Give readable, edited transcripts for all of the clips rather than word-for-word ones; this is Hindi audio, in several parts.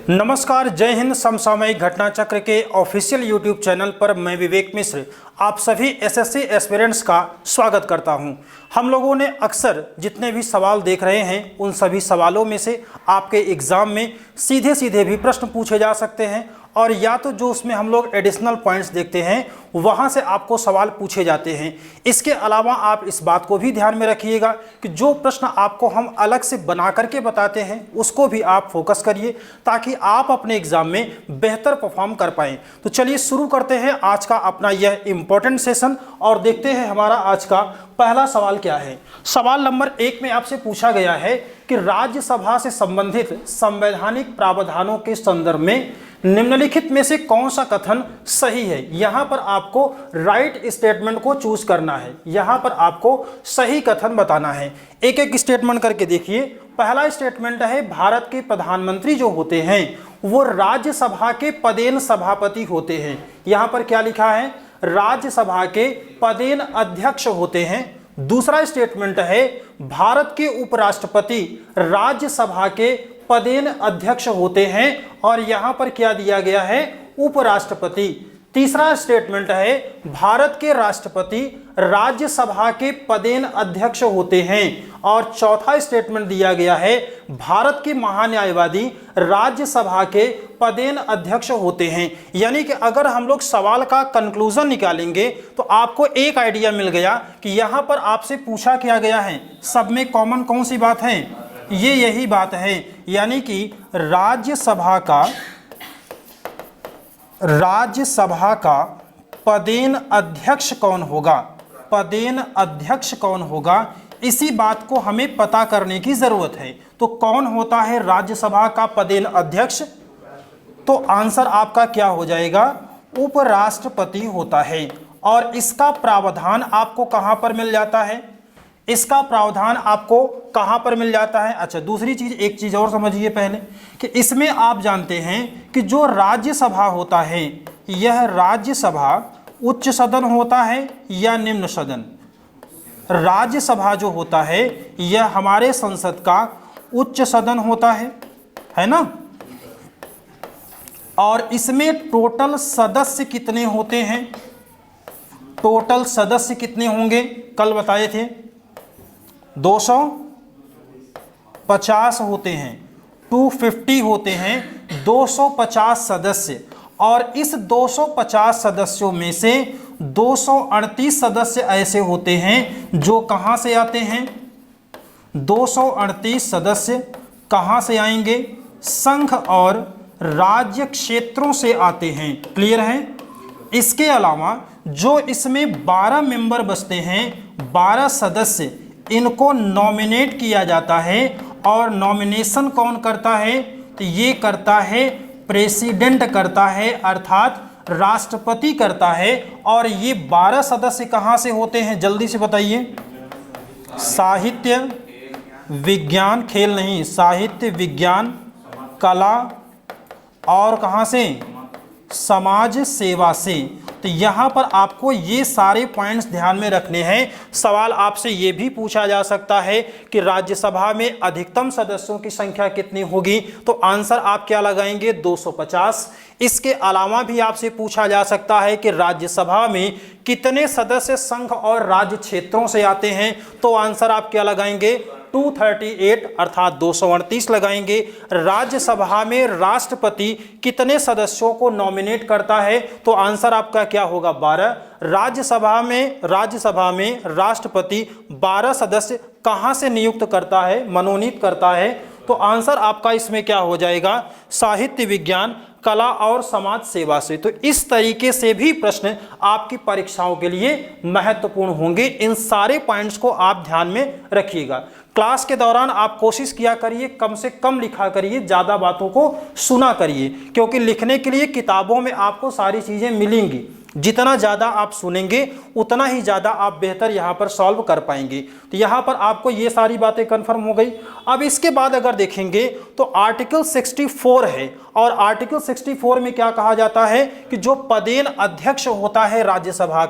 नमस्कार, जय हिंद। समसामयिक घटना चक्र के ऑफिशियल यूट्यूब चैनल पर मैं विवेक मिश्र आप सभी एसएससी एस्पिरेंट्स का स्वागत करता हूं। हम लोगों ने अक्सर जितने भी सवाल देख रहे हैं उन सभी सवालों में से आपके एग्ज़ाम में सीधे सीधे भी प्रश्न पूछे जा सकते हैं और या तो जो उसमें हम लोग एडिशनल पॉइंट्स देखते हैं वहाँ से आपको सवाल पूछे जाते हैं। इसके अलावा आप इस बात को भी ध्यान में रखिएगा कि जो प्रश्न आपको हम अलग से बना करके बताते हैं उसको भी आप फोकस करिए ताकि आप अपने एग्ज़ाम में बेहतर परफॉर्म कर पाएँ। तो चलिए शुरू करते हैं आज का अपना यह इम्पोर्टेंट सेशन और देखते हैं हमारा आज का पहला सवाल क्या है। सवाल नंबर 1 में आपसे पूछा गया है कि राज्यसभा से संबंधित संवैधानिक प्रावधानों के संदर्भ में निम्नलिखित में से कौन सा कथन सही है। यहां पर आपको राइट स्टेटमेंट को चूज करना है, यहां पर आपको सही कथन बताना है। एक एक स्टेटमेंट करके देखिए। पहला स्टेटमेंट है भारत के प्रधानमंत्री जो होते हैं वो राज्यसभा के पदेन सभापति होते हैं। यहां पर क्या लिखा है, राज्यसभा के पदेन अध्यक्ष होते हैं। दूसरा स्टेटमेंट है भारत के उपराष्ट्रपति राज्यसभा के पदेन अध्यक्ष होते हैं और यहां पर क्या दिया गया है, उपराष्ट्रपति। तीसरा स्टेटमेंट है भारत के राष्ट्रपति राज्यसभा के पदेन अध्यक्ष होते हैं और चौथा स्टेटमेंट दिया गया है भारत के महान्यायवादी राज्यसभा के पदेन अध्यक्ष होते हैं। यानी कि अगर हम लोग सवाल का कंक्लूजन निकालेंगे तो आपको एक आइडिया मिल गया कि यहां पर आपसे पूछा क्या गया है, सब में कॉमन कौन सी बात है, ये यही बात है। यानी कि राज्यसभा का पदेन अध्यक्ष कौन होगा, पदेन अध्यक्ष कौन होगा, इसी बात को हमें पता करने की जरूरत है। तो कौन होता है राज्यसभा का पदेन अध्यक्ष, तो आंसर आपका क्या हो जाएगा, उपराष्ट्रपति होता है। और इसका प्रावधान आपको कहां पर मिल जाता है, इसका प्रावधान आपको कहां पर मिल जाता है। अच्छा, दूसरी चीज, एक चीज और समझिए पहले कि इसमें आप जानते हैं कि जो राज्यसभा होता है यह राज्यसभा उच्च सदन होता है या निम्न सदन। राज्यसभा जो होता है यह हमारे संसद का उच्च सदन होता है ना। और इसमें टोटल सदस्य कितने होते हैं, टोटल सदस्य कितने होंगे, कल बताए थे 250 होते हैं, 250 होते हैं, 250 सदस्य। और इस 250 सदस्यों में से 238 सदस्य ऐसे होते हैं जो कहां से आते हैं, 238 सदस्य कहां से आएंगे, संघ और राज्य क्षेत्रों से आते हैं। क्लियर है। इसके अलावा जो इसमें 12 मेंबर बचते हैं, 12 सदस्य, इनको नॉमिनेट किया जाता है। और नॉमिनेशन कौन करता है, तो ये करता है प्रेसिडेंट करता है, अर्थात राष्ट्रपति करता है। और ये 12 सदस्य कहाँ से होते हैं, जल्दी से बताइए। साहित्य विज्ञान, खेल नहीं, साहित्य विज्ञान कला और कहाँ से, समाज सेवा से। तो यहाँ पर आपको ये सारे पॉइंट्स ध्यान में रखने हैं। सवाल आपसे ये भी पूछा जा सकता है कि राज्यसभा में अधिकतम सदस्यों की संख्या कितनी होगी, तो आंसर आप क्या लगाएंगे, 250। इसके अलावा भी आपसे पूछा जा सकता है कि राज्यसभा में कितने सदस्य संघ और राज्य क्षेत्रों से आते हैं, तो आंसर आप क्या लगाएंगे, 238 अर्थात 238 लगाएंगे। राज्यसभा में राष्ट्रपति कितने सदस्यों को नॉमिनेट करता है, तो आंसर आपका क्या होगा, 12। राज्यसभा में राष्ट्रपति 12 सदस्य कहां से नियुक्त करता है, मनोनीत करता है, तो आंसर आपका इसमें क्या हो जाएगा, साहित्य विज्ञान कला और समाज सेवा से। तो इस तरीके से भी प्रश्न आपकी परीक्षाओं के लिए महत्वपूर्ण होंगे। इन सारे पॉइंट्स को आप ध्यान में रखिएगा। क्लास के दौरान आप कोशिश किया करिए कम से कम लिखा करिए, ज़्यादा बातों को सुना करिए, क्योंकि लिखने के लिए किताबों में आपको सारी चीज़ें मिलेंगी। जितना ज़्यादा आप सुनेंगे उतना ही ज़्यादा आप बेहतर यहाँ पर सॉल्व कर पाएंगे। तो यहाँ पर आपको ये सारी बातें कंफर्म हो गई। अब इसके बाद अगर देखेंगे तो आर्टिकल 64 है और आर्टिकल 64 में क्या कहा जाता है कि जो पदेन अध्यक्ष होता है राज्यसभा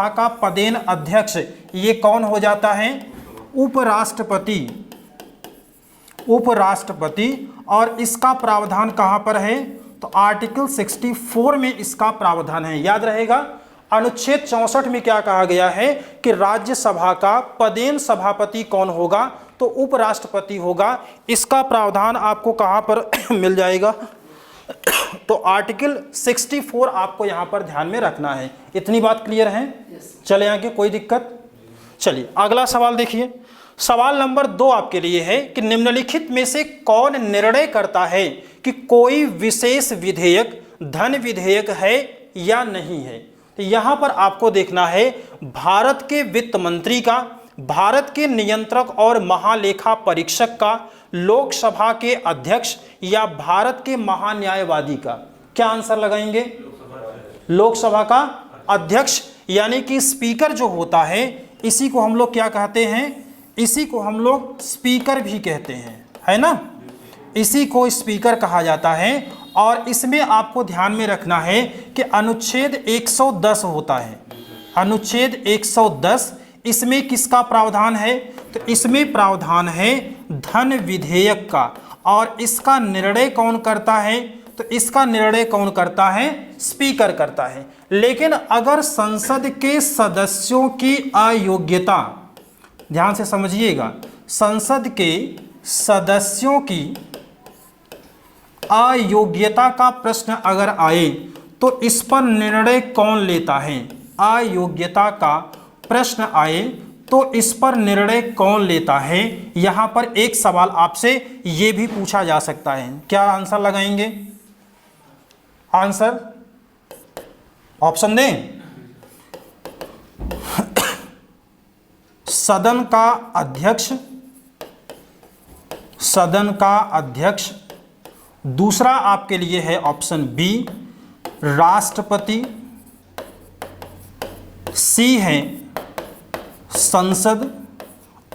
का पदेन अध्यक्ष ये कौन हो जाता है, उपराष्ट्रपति। उपराष्ट्रपति। और इसका प्रावधान कहाँ पर है? तो आर्टिकल 64 में इसका प्रावधान है, याद रहेगा। अनुच्छेद 64 में क्या कहा गया है कि राज्यसभा का पदेन सभापति कौन होगा? तो उपराष्ट्रपति होगा। इसका प्रावधान आपको कहाँ पर मिल जाएगा? तो आर्टिकल 64 आपको यहाँ पर ध्यान में रखना है। इतनी बात क्लियर है? चले आगे, कोई दिक्कत? चलिए अगला सवाल देखिए। सवाल नंबर 2 आपके लिए है कि निम्नलिखित में से कौन निर्णय करता है कि कोई विशेष विधेयक धन विधेयक है या नहीं है? तो यहाँ पर आपको देखना है भारत के वित्त मंत्री का, भारत के नियंत्रक और महालेखा परीक्षक का, लोकसभा के अध्यक्ष या भारत के महान्यायवादी का। क्या आंसर लगाएंगे? लोकसभा का अध्यक्ष यानी कि स्पीकर जो होता है, इसी को हम लोग क्या कहते हैं? इसी को हम लोग स्पीकर भी कहते हैं, है ना? इसी को स्पीकर कहा जाता है। और इसमें आपको ध्यान में रखना है कि अनुच्छेद 110 होता है। अनुच्छेद 110, इसमें किसका प्रावधान है? तो इसमें प्रावधान है धन विधेयक का। और इसका निर्णय कौन करता है? तो इसका निर्णय कौन करता है? स्पीकर करता है। लेकिन अगर संसद के सदस्यों की अयोग्यता, ध्यान से समझिएगा, संसद के सदस्यों की अयोग्यता का प्रश्न अगर आए तो इस पर निर्णय कौन लेता है? अयोग्यता का प्रश्न आए तो इस पर निर्णय कौन लेता है? यहां पर एक सवाल आपसे यह भी पूछा जा सकता है। क्या आंसर लगाएंगे? आंसर ऑप्शन दें। सदन का अध्यक्ष, सदन का अध्यक्ष। दूसरा आपके लिए है ऑप्शन बी राष्ट्रपति, सी है संसद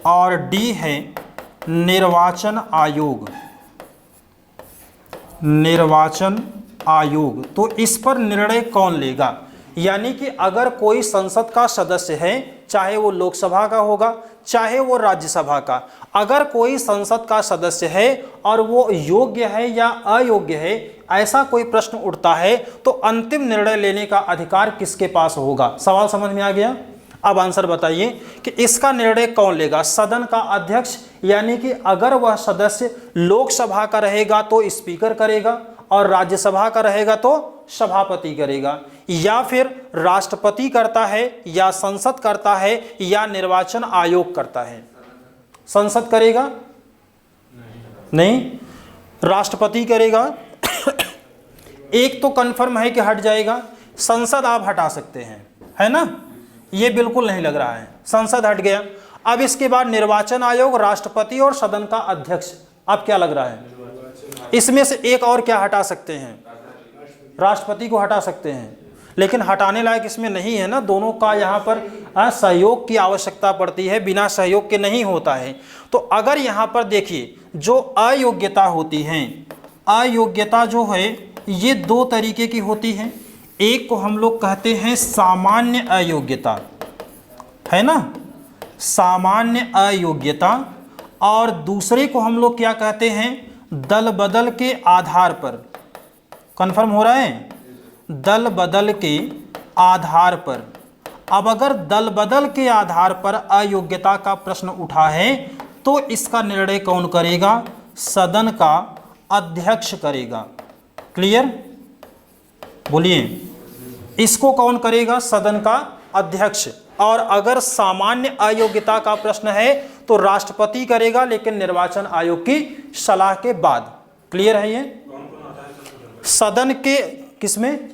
और डी है निर्वाचन आयोग। निर्वाचन आयोग। तो इस पर निर्णय कौन लेगा? यानी कि अगर कोई संसद का सदस्य है, चाहे वो लोकसभा का होगा चाहे वो राज्यसभा का, अगर कोई संसद का सदस्य है और वो योग्य है या अयोग्य है, ऐसा कोई प्रश्न उठता है तो अंतिम निर्णय लेने का अधिकार किसके पास होगा? सवाल समझ में आ गया? अब आंसर बताइए कि इसका निर्णय कौन लेगा? सदन का अध्यक्ष, यानी कि अगर वह सदस्य लोकसभा का रहेगा तो स्पीकर करेगा और राज्यसभा का रहेगा तो सभापति करेगा, या फिर राष्ट्रपति करता है या संसद करता है या निर्वाचन आयोग करता है? संसद करेगा? नहीं, राष्ट्रपति करेगा। एक तो कंफर्म है कि हट जाएगा, संसद आप हटा सकते हैं, है ना? ये बिल्कुल नहीं लग रहा है, संसद हट गया। अब इसके बाद निर्वाचन आयोग, राष्ट्रपति और सदन का अध्यक्ष। अब क्या लग रहा है? इसमें से एक और क्या हटा सकते हैं? राष्ट्रपति को हटा सकते हैं, लेकिन हटाने लायक इसमें नहीं है ना। दोनों का यहाँ पर सहयोग की आवश्यकता पड़ती है, बिना सहयोग के नहीं होता है। तो अगर यहाँ पर देखिए जो अयोग्यता होती है, अयोग्यता जो है ये दो तरीके की होती है। एक को हम लोग कहते हैं सामान्य अयोग्यता, है ना, सामान्य अयोग्यता। और दूसरे को हम लोग क्या कहते हैं? दल बदल के आधार पर। कन्फर्म हो रहा है? दल बदल के आधार पर। अब अगर दल बदल के आधार पर अयोग्यता का प्रश्न उठा है तो इसका निर्णय कौन करेगा? सदन का अध्यक्ष करेगा। क्लियर? बोलिए, इसको कौन करेगा? सदन का अध्यक्ष। और अगर सामान्य अयोग्यता का प्रश्न है तो राष्ट्रपति करेगा, लेकिन निर्वाचन आयोग की सलाह के बाद। क्लियर है ये? सदन के किसमें?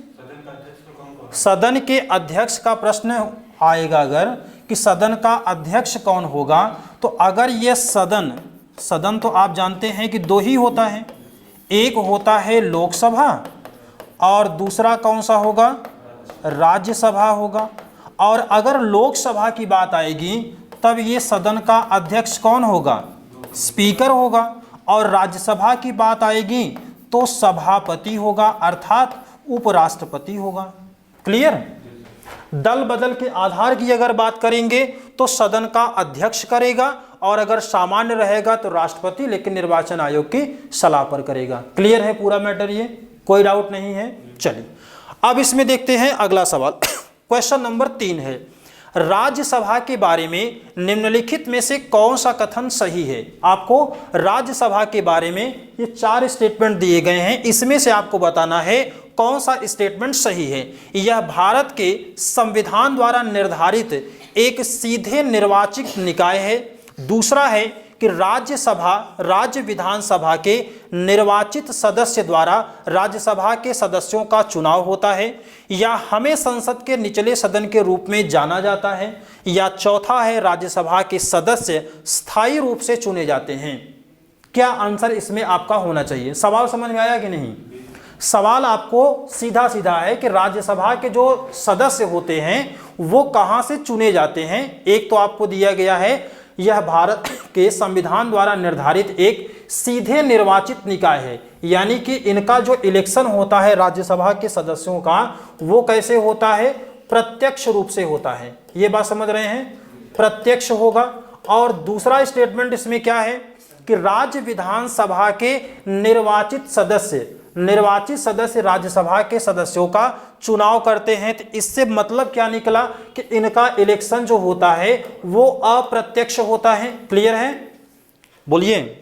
सदन के अध्यक्ष का प्रश्न आएगा अगर कि सदन का अध्यक्ष कौन होगा, तो अगर ये सदन तो आप जानते हैं कि दो ही होता है, एक होता है लोकसभा और दूसरा कौन सा होगा? राज्यसभा होगा। और अगर लोकसभा की बात आएगी तब ये सदन का अध्यक्ष कौन होगा? स्पीकर होगा। और राज्यसभा की बात आएगी तो सभापति होगा, अर्थात उपराष्ट्रपति होगा। क्लियर? दल बदल के आधार की अगर बात करेंगे तो सदन का अध्यक्ष करेगा और अगर सामान्य रहेगा तो राष्ट्रपति, लेकिन निर्वाचन आयोग की सलाह पर करेगा। क्लियर है पूरा मैटर, ये कोई डाउट नहीं है। चलिए अब इसमें देखते हैं अगला सवाल। क्वेश्चन नंबर 3 है, राज्यसभा के बारे में निम्नलिखित में से कौन सा कथन सही है। आपको राज्यसभा के बारे में ये 4 स्टेटमेंट दिए गए हैं, इसमें से आपको बताना है कौन सा स्टेटमेंट सही है। यह भारत के संविधान द्वारा निर्धारित एक सीधे निर्वाचित निकाय है। दूसरा है कि राज्यसभा राज्य विधानसभा के निर्वाचित सदस्य द्वारा राज्यसभा के सदस्यों का चुनाव होता है, या हमें संसद के निचले सदन के रूप में जाना जाता है, या चौथा है राज्यसभा के सदस्य स्थायी रूप से चुने जाते हैं। क्या आंसर इसमें आपका होना चाहिए? सवाल समझ में आया कि नहीं? सवाल आपको सीधा सीधा है कि राज्यसभा के जो सदस्य होते हैं वो कहाँ से चुने जाते हैं। एक तो आपको दिया गया है यह भारत के संविधान द्वारा निर्धारित एक सीधे निर्वाचित निकाय है, यानी कि इनका जो इलेक्शन होता है राज्यसभा के सदस्यों का वो कैसे होता है? प्रत्यक्ष रूप से होता है। ये बात समझ रहे हैं? प्रत्यक्ष होगा। और दूसरा स्टेटमेंट इसमें क्या है कि राज्य विधानसभा के निर्वाचित सदस्य राज्यसभा के सदस्यों का चुनाव करते हैं। तो इससे मतलब क्या निकला कि इनका इलेक्शन जो होता है वो अप्रत्यक्ष होता है। क्लियर है? बोलिए।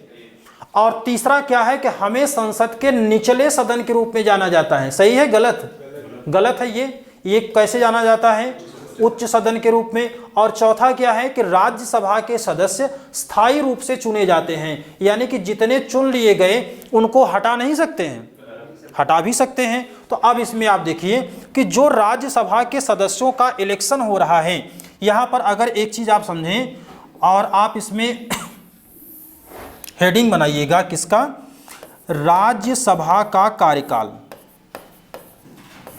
और तीसरा क्या है कि हमें संसद के निचले सदन के रूप में जाना जाता है। सही है गलत? गलत है। ये कैसे जाना जाता है? उच्च सदन के रूप में। और चौथा क्या है कि राज्यसभा के सदस्य स्थायी रूप से चुने जाते हैं, यानी कि जितने चुन लिए गए उनको हटा नहीं सकते हैं, हटा भी सकते हैं। तो अब इसमें आप देखिए कि जो राज्यसभा के सदस्यों का इलेक्शन हो रहा है, यहाँ पर अगर एक चीज़ आप समझें और आप इसमें हेडिंग बनाइएगा किसका? राज्यसभा का कार्यकाल।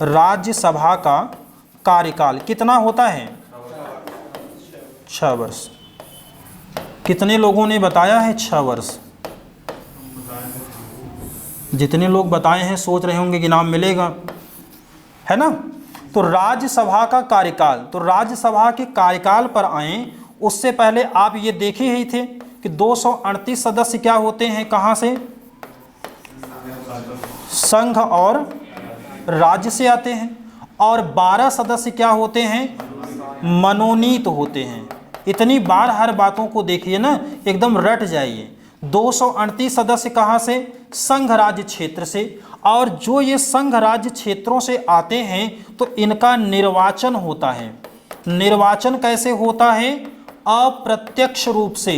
राज्यसभा का कार्यकाल कितना होता है? 6 वर्ष। कितने लोगों ने बताया है? 6 वर्ष। जितने लोग बताए हैं सोच रहे होंगे कि नाम मिलेगा, है ना? तो राज्यसभा का कार्यकाल, तो राज्यसभा के कार्यकाल पर आए उससे पहले आप ये देखे ही थे कि 238 सदस्य क्या होते हैं, कहाँ से? संघ और राज्य से आते हैं। और 12 सदस्य क्या होते हैं? मनोनीत होते हैं। इतनी बार हर बातों को देखिए ना, एकदम रट जाइए। 238 सदस्य कहाँ से? संघ राज्य क्षेत्र से। और जो ये संघ राज्य क्षेत्रों से आते हैं तो इनका निर्वाचन होता है। निर्वाचन कैसे होता है? अप्रत्यक्ष रूप से,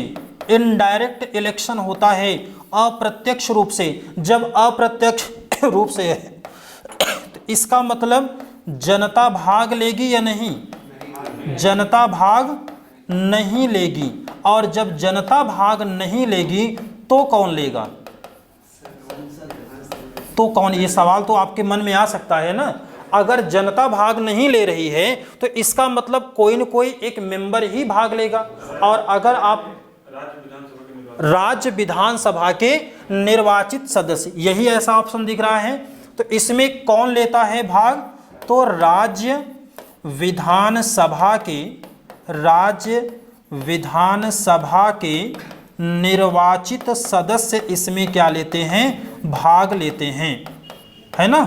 इनडायरेक्ट इलेक्शन होता है अप्रत्यक्ष रूप से। जब अप्रत्यक्ष रूप से है तो इसका मतलब जनता भाग लेगी या नहीं? जनता भाग नहीं लेगी। और जब जनता भाग नहीं लेगी तो कौन लेगा? तो कौन? ये सवाल तो आपके मन में आ सकता है ना। अगर जनता भाग नहीं ले रही है तो इसका मतलब कोई न कोई एक मेंबर ही भाग लेगा। और अगर आप राज्य विधानसभा के निर्वाचित सदस्य, यही ऐसा ऑप्शन दिख रहा है, तो इसमें कौन लेता है भाग? तो राज्य विधानसभा के निर्वाचित सदस्य इसमें क्या लेते हैं? भाग लेते हैं, है ना?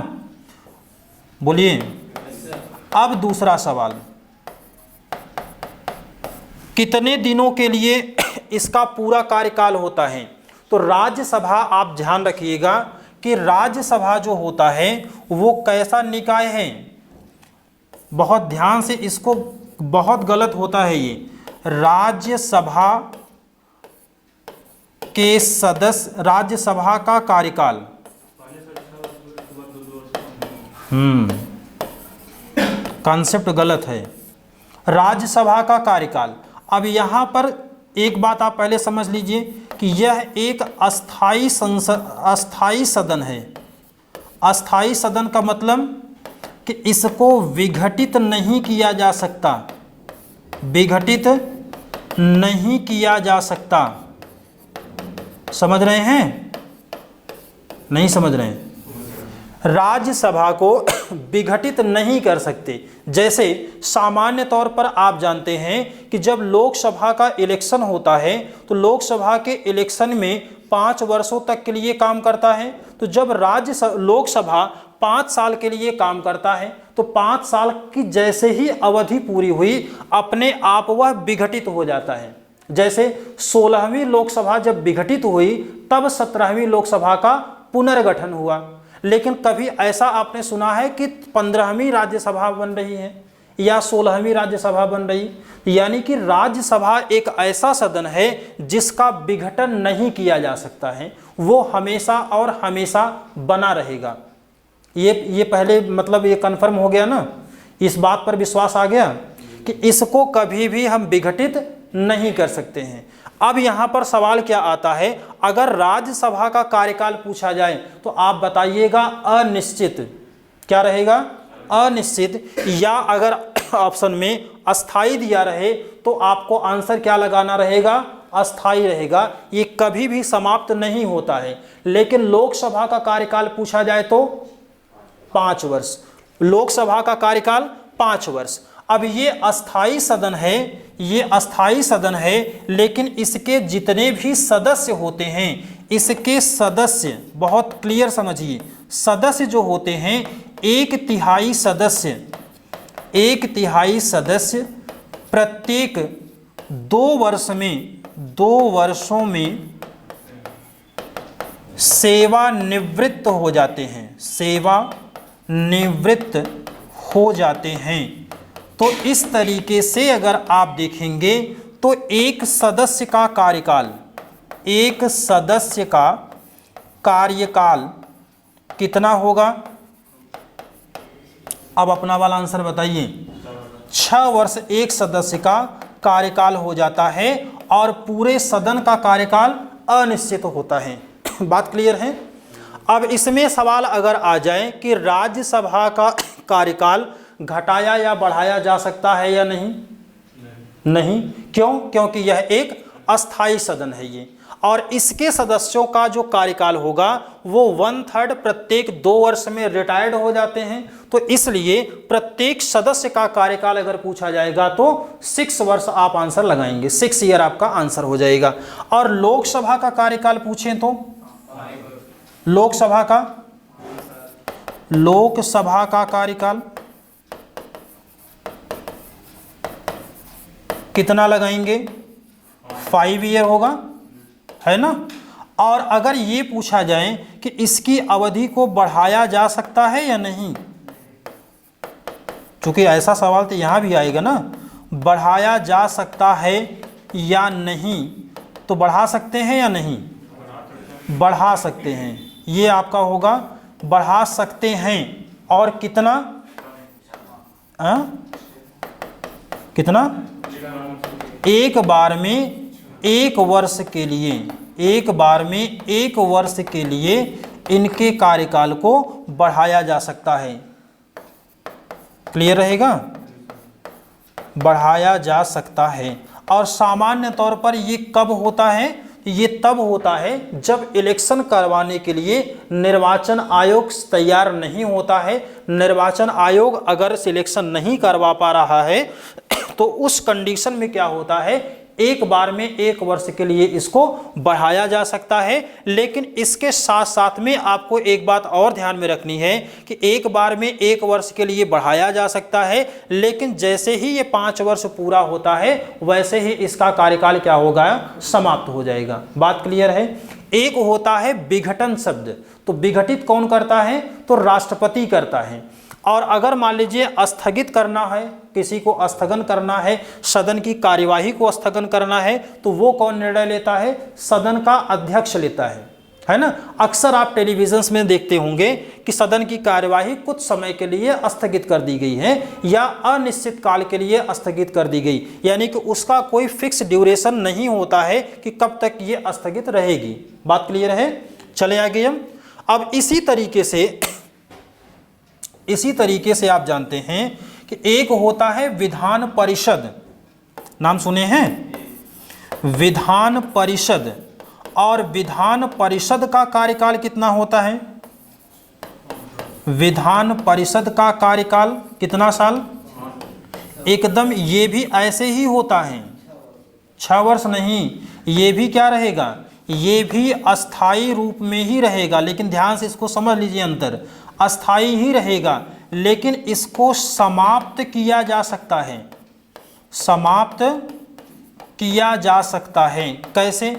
बोलिए। अब दूसरा सवाल, कितने दिनों के लिए इसका पूरा कार्यकाल होता है? तो राज्यसभा, आप ध्यान रखिएगा कि राज्यसभा जो होता है वो कैसा निकाय है? बहुत ध्यान से, इसको बहुत गलत होता है ये। राज्यसभा के सदस्य, राज्यसभा का कार्यकाल, कॉन्सेप्ट गलत है। राज्यसभा का कार्यकाल, अब यहाँ पर एक बात आप पहले समझ लीजिए कि यह एक अस्थाई सदन है। अस्थाई सदन का मतलब कि इसको विघटित नहीं किया जा सकता, विघटित नहीं किया जा सकता। समझ रहे हैं? नहीं समझ रहे हैं? राज्यसभा को विघटित नहीं कर सकते। जैसे सामान्य तौर पर आप जानते हैं कि जब लोकसभा का इलेक्शन होता है तो लोकसभा के इलेक्शन में 5 वर्षों तक के लिए काम करता है। तो जब लोकसभा 5 साल के लिए काम करता है तो 5 साल की जैसे ही अवधि पूरी हुई अपने आप वह विघटित हो जाता है। जैसे 16वीं लोकसभा जब विघटित हुई तब 17वीं लोकसभा का पुनर्गठन हुआ। लेकिन कभी ऐसा आपने सुना है कि 15वीं राज्यसभा बन रही है या 16वीं राज्यसभा बन रही? यानी कि राज्यसभा एक ऐसा सदन है जिसका विघटन नहीं किया जा सकता है, वो हमेशा और हमेशा बना रहेगा। ये पहले मतलब ये कन्फर्म हो गया ना, इस बात पर विश्वास आ गया कि इसको कभी भी हम विघटित नहीं कर सकते हैं। अब यहाँ पर सवाल क्या आता है, अगर राज्यसभा का कार्यकाल पूछा जाए तो आप बताइएगा अनिश्चित। क्या रहेगा? अनिश्चित। या अगर ऑप्शन में अस्थाई दिया रहे तो आपको आंसर क्या लगाना रहेगा? अस्थाई रहेगा। ये कभी भी समाप्त नहीं होता है। लेकिन लोकसभा का कार्यकाल पूछा जाए तो 5 वर्ष, लोकसभा का कार्यकाल 5 वर्ष। अब ये अस्थाई सदन है, ये अस्थाई सदन है, लेकिन इसके जितने भी सदस्य होते हैं, इसके सदस्य बहुत क्लियर समझिए, सदस्य जो होते हैं 1/3 सदस्य, 1/3 सदस्य प्रत्येक 2 वर्ष में, 2 वर्षों में सेवानिवृत्त हो जाते हैं, सेवानिवृत्त हो जाते हैं। तो इस तरीके से अगर आप देखेंगे तो एक सदस्य का कार्यकाल, एक सदस्य का कार्यकाल कितना होगा? अब अपना वाला आंसर बताइए। 6 वर्ष एक सदस्य का कार्यकाल हो जाता है और पूरे सदन का कार्यकाल अनिश्चित होता है। बात क्लियर है? अब इसमें सवाल अगर आ जाए कि राज्यसभा का कार्यकाल घटाया या बढ़ाया जा सकता है या नहीं? नहीं। क्यों? क्योंकि यह एक अस्थाई सदन है ये, और इसके सदस्यों का जो कार्यकाल होगा वो 1/3 प्रत्येक 2 वर्ष में रिटायर्ड हो जाते हैं। तो इसलिए प्रत्येक सदस्य का कार्यकाल अगर पूछा जाएगा तो 6 वर्ष आप आंसर लगाएंगे, 6 ईयर आपका आंसर हो जाएगा। और लोकसभा का कार्यकाल पूछें तो लोकसभा का कार्यकाल कितना लगाएंगे? 5 ईयर होगा, है ना। और अगर ये पूछा जाए कि इसकी अवधि को बढ़ाया जा सकता है या नहीं, क्योंकि ऐसा सवाल तो यहाँ भी आएगा ना, बढ़ाया जा सकता है या नहीं, तो बढ़ा सकते हैं या नहीं? बढ़ा सकते हैं, ये आपका होगा बढ़ा सकते हैं। और कितना? कितना? एक बार में 1 वर्ष के लिए, एक बार में 1 वर्ष के लिए इनके कार्यकाल को बढ़ाया जा सकता है। क्लियर रहेगा? बढ़ाया जा सकता है। और सामान्य तौर पर ये कब होता है? ये तब होता है जब इलेक्शन करवाने के लिए निर्वाचन आयोग तैयार नहीं होता है। निर्वाचन आयोग अगर सिलेक्शन नहीं करवा पा रहा है तो उस कंडीशन में क्या होता है, एक बार में 1 वर्ष के लिए इसको बढ़ाया जा सकता है। लेकिन इसके साथ साथ में आपको एक बात और ध्यान में रखनी है कि एक बार में 1 वर्ष के लिए बढ़ाया जा सकता है, लेकिन जैसे ही ये 5 वर्ष पूरा होता है वैसे ही इसका कार्यकाल क्या होगा? समाप्त हो जाएगा। बात क्लियर है? एक होता है विघटन शब्द, तो विघटित कौन करता है? तो राष्ट्रपति करता है। और अगर मान लीजिए स्थगित करना है, किसी को स्थगन करना है, सदन की कार्यवाही को स्थगन करना है, तो वो कौन निर्णय लेता है? सदन का अध्यक्ष लेता है ना। अक्सर आप टेलीविजन में देखते होंगे कि सदन की कार्यवाही कुछ समय के लिए स्थगित कर दी गई है या अनिश्चित काल के लिए स्थगित कर दी गई, यानी कि उसका कोई फिक्स ड्यूरेशन नहीं होता है कि कब तक ये स्थगित रहेगी। बात क्लियर है? चले आगे हम। अब इसी तरीके से आप जानते हैं कि एक होता है विधान परिषद, नाम सुने हैं? विधान परिषद। और विधान परिषद का कार्यकाल कितना होता है? विधान परिषद का कार्यकाल कितना साल? एकदम, ये भी ऐसे ही होता है, 6 वर्ष नहीं, ये भी क्या रहेगा, ये भी अस्थाई रूप में ही रहेगा। लेकिन ध्यान से इसको समझ लीजिए, अंतर अस्थाई ही रहेगा, लेकिन इसको समाप्त किया जा सकता है, समाप्त किया जा सकता है। कैसे?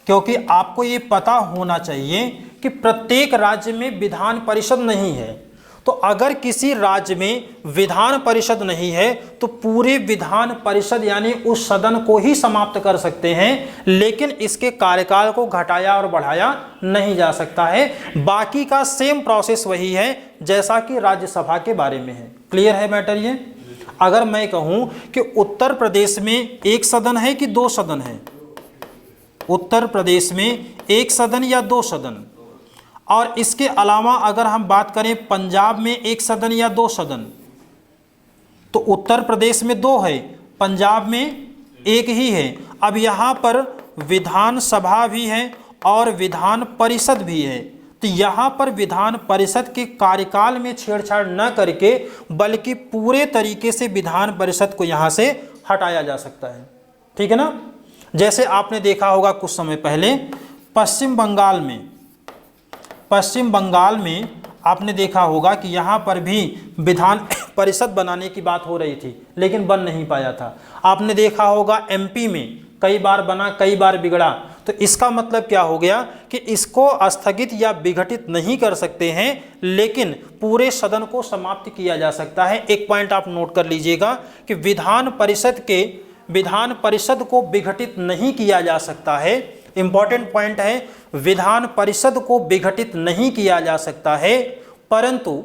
क्योंकि आपको ये पता होना चाहिए कि प्रत्येक राज्य में विधान परिषद नहीं है, तो अगर किसी राज्य में विधान परिषद नहीं है तो पूरे विधान परिषद यानी उस सदन को ही समाप्त कर सकते हैं, लेकिन इसके कार्यकाल को घटाया और बढ़ाया नहीं जा सकता है। बाकी का सेम प्रोसेस वही है जैसा कि राज्यसभा के बारे में है। क्लियर है मैटर ये? अगर मैं कहूं कि उत्तर प्रदेश में एक सदन है कि 2 सदन है, उत्तर प्रदेश में 1 सदन या 2 सदन, और इसके अलावा अगर हम बात करें पंजाब में 1 सदन या 2 सदन, तो उत्तर प्रदेश में 2 है, पंजाब में 1 ही है। अब यहाँ पर विधानसभा भी है और विधान परिषद भी है, तो यहाँ पर विधान परिषद के कार्यकाल में छेड़छाड़ न करके बल्कि पूरे तरीके से विधान परिषद को यहाँ से हटाया जा सकता है। ठीक है ना? जैसे आपने देखा होगा कुछ समय पहले पश्चिम बंगाल में आपने देखा होगा कि यहाँ पर भी विधान परिषद बनाने की बात हो रही थी, लेकिन बन नहीं पाया था। आपने देखा होगा एमपी में कई बार बना, कई बार बिगड़ा। तो इसका मतलब क्या हो गया कि इसको स्थगित या विघटित नहीं कर सकते हैं, लेकिन पूरे सदन को समाप्त किया जा सकता है। एक पॉइंट आप नोट कर लीजिएगा कि विधान परिषद को विघटित नहीं किया जा सकता है। इंपॉर्टेंट पॉइंट है, विधान परिषद को विघटित नहीं किया जा सकता है, परंतु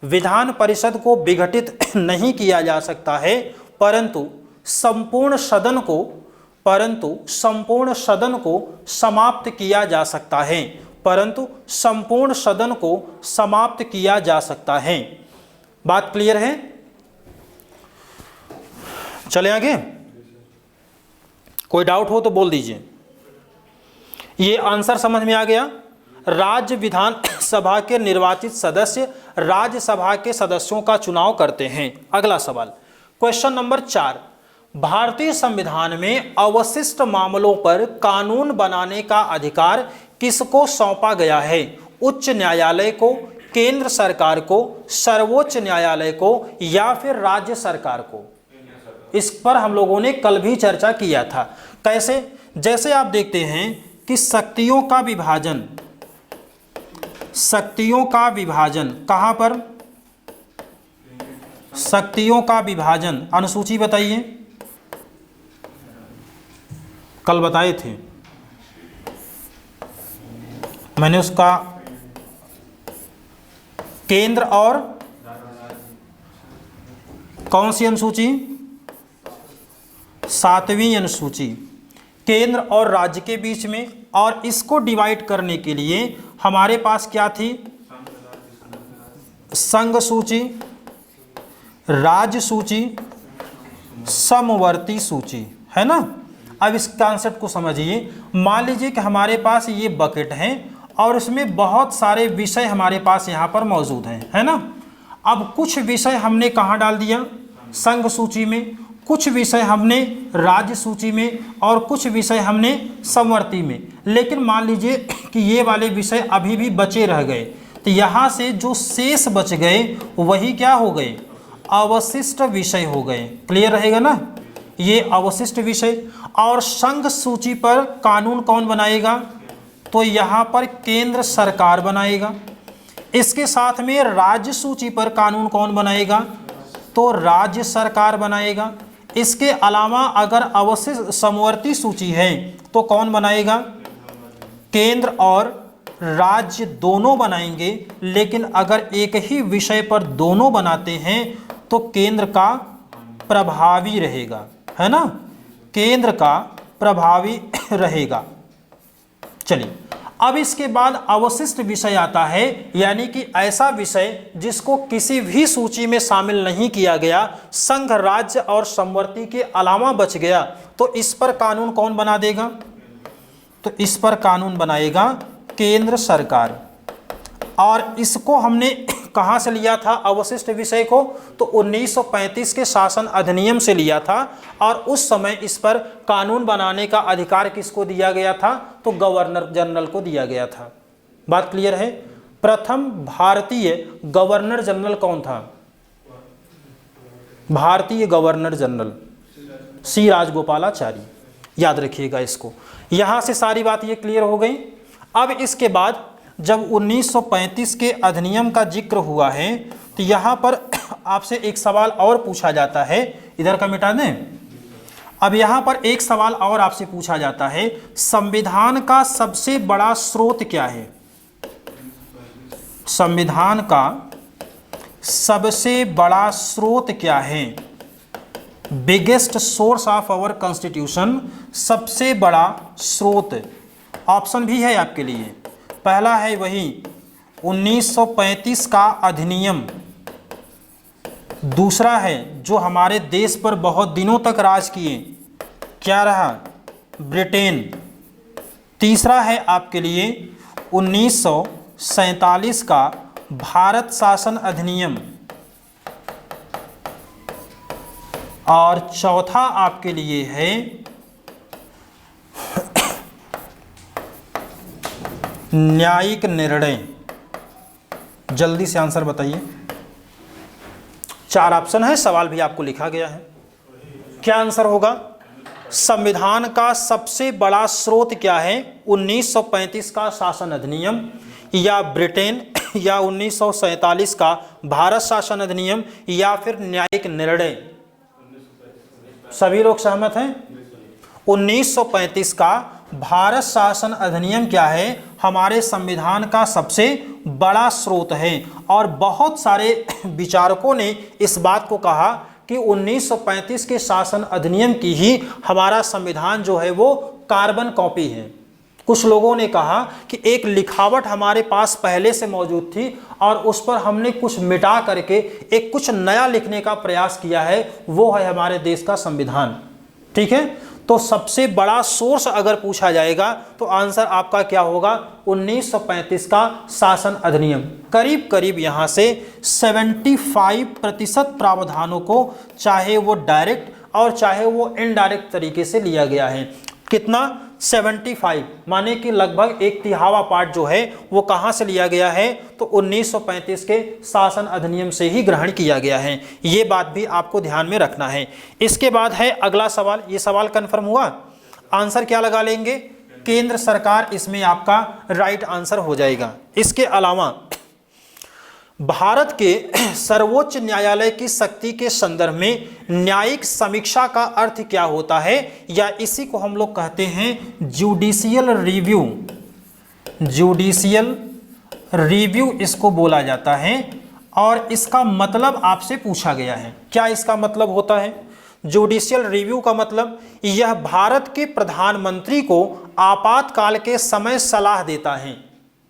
विधान परिषद को विघटित नहीं किया जा सकता है, परंतु संपूर्ण सदन को समाप्त किया जा सकता है, परंतु संपूर्ण सदन को समाप्त किया जा सकता है। बात क्लियर है? चले आगे? कोई डाउट हो तो बोल दीजिए। ये आंसर समझ में आ गया? राज्य विधानसभा के निर्वाचित सदस्य राज्यसभा के सदस्यों का चुनाव करते हैं। अगला सवाल, क्वेश्चन नंबर 4, भारतीय संविधान में अवशिष्ट मामलों पर कानून बनाने का अधिकार किसको सौंपा गया है? उच्च न्यायालय को, केंद्र सरकार को, सर्वोच्च न्यायालय को या फिर राज्य सरकार को? इस पर हम लोगों ने कल भी चर्चा किया था। कैसे? जैसे आप देखते हैं कि शक्तियों का विभाजन कहां पर? शक्तियों का विभाजन अनुसूची बताइए, कल बताए थे मैंने उसका केंद्र और कौन सी अनुसूची? 7वीं अनुसूची, केंद्र और राज्य के बीच में। और इसको डिवाइड करने के लिए हमारे पास क्या थी? संघ सूची, राज्य सूची, समवर्ती सूची, है ना? अब इस कॉन्सेप्ट को समझिए। मान लीजिए कि हमारे पास ये बकेट है और इसमें बहुत सारे विषय हमारे पास यहाँ पर मौजूद हैं, है ना? अब कुछ विषय हमने कहाँ डाल दिया? संघ सूची में, कुछ विषय हमने राज्य सूची में और कुछ विषय हमने समवर्ती में। लेकिन मान लीजिए कि ये वाले विषय अभी भी बचे रह गए, तो यहाँ से जो शेष बच गए वही क्या हो गए? अवशिष्ट विषय हो गए। क्लियर रहेगा ना? ये अवशिष्ट विषय। और संघ सूची पर कानून कौन बनाएगा? तो यहाँ पर केंद्र सरकार बनाएगा। इसके साथ में राज्य सूची पर कानून कौन बनाएगा? तो राज्य सरकार बनाएगा। इसके अलावा अगर अवशिष्ट समवर्ती सूची है तो कौन बनाएगा? केंद्र और राज्य दोनों बनाएंगे। लेकिन अगर एक ही विषय पर दोनों बनाते हैं तो केंद्र का प्रभावी रहेगा, है ना? केंद्र का प्रभावी रहेगा। चलिए, अब इसके बाद अवशिष्ट विषय आता है, यानी कि ऐसा विषय जिसको किसी भी सूची में शामिल नहीं किया गया, संघ, राज्य और समवर्ती के अलावा बच गया, तो इस पर कानून कौन बना देगा? तो इस पर कानून बनाएगा केंद्र सरकार। और इसको हमने कहाँ से लिया था अवशिष्ट विषय को, तो 1935 के शासन अधिनियम से लिया था। और उस समय इस पर कानून बनाने का अधिकार किसको दिया गया था, तो गवर्नर जनरल को दिया गया था। बात क्लियर है। प्रथम भारतीय गवर्नर जनरल कौन था, भारतीय गवर्नर जनरल सी राजगोपालाचारी, याद रखिएगा इसको। यहाँ से सारी बात ये क्लियर हो गई। अब इसके बाद जब 1935 के अधिनियम का जिक्र हुआ है तो यहाँ पर आपसे एक सवाल और पूछा जाता है, इधर का मिटा दें। अब यहाँ पर एक सवाल और आपसे पूछा जाता है, संविधान का सबसे बड़ा स्रोत क्या है, संविधान का सबसे बड़ा स्रोत क्या है, biggest source of our constitution, सबसे बड़ा स्रोत। ऑप्शन भी है आपके लिए, पहला है वही 1935 का अधिनियम, दूसरा है जो हमारे देश पर बहुत दिनों तक राज किए, क्या रहा, ब्रिटेन, तीसरा है आपके लिए 1947 का भारत शासन अधिनियम, और चौथा आपके लिए है न्यायिक निर्णय। जल्दी से आंसर बताइए। 4 ऑप्शन है, सवाल भी आपको लिखा गया है। क्या आंसर होगा, संविधान का सबसे बड़ा स्रोत क्या है, 1935 का शासन अधिनियम, या ब्रिटेन, या 1947 का भारत शासन अधिनियम, या फिर न्यायिक निर्णय। सभी लोग सहमत हैं। 1935 का भारत शासन अधिनियम क्या है, हमारे संविधान का सबसे बड़ा स्रोत है। और बहुत सारे विचारकों ने इस बात को कहा कि 1935 के शासन अधिनियम की ही हमारा संविधान जो है वो कार्बन कॉपी है। कुछ लोगों ने कहा कि एक लिखावट हमारे पास पहले से मौजूद थी और उस पर हमने कुछ मिटा करके एक कुछ नया लिखने का प्रयास किया है, वो है हमारे देश का संविधान। ठीक है, तो सबसे बड़ा सोर्स अगर पूछा जाएगा तो आंसर आपका क्या होगा, 1935 का शासन अधिनियम। करीब करीब यहाँ से 75% प्रावधानों को चाहे वो डायरेक्ट और चाहे वो इनडायरेक्ट तरीके से लिया गया है। कितना, 75, माने कि लगभग 1/3 पार्ट जो है वो कहाँ से लिया गया है, तो 1935 के शासन अधिनियम से ही ग्रहण किया गया है। ये बात भी आपको ध्यान में रखना है। इसके बाद है अगला सवाल, ये सवाल कंफर्म हुआ, आंसर क्या लगा लेंगे, केंद्र सरकार इसमें आपका राइट आंसर हो जाएगा। इसके अलावा भारत के सर्वोच्च न्यायालय की शक्ति के संदर्भ में न्यायिक समीक्षा का अर्थ क्या होता है, या इसी को हम लोग कहते हैं जुडिशियल रिव्यू। जुडिशियल रिव्यू इसको बोला जाता है और इसका मतलब आपसे पूछा गया है। क्या इसका मतलब होता है, जुडिशियल रिव्यू का मतलब यह भारत के प्रधानमंत्री को आपातकाल के समय सलाह देता है।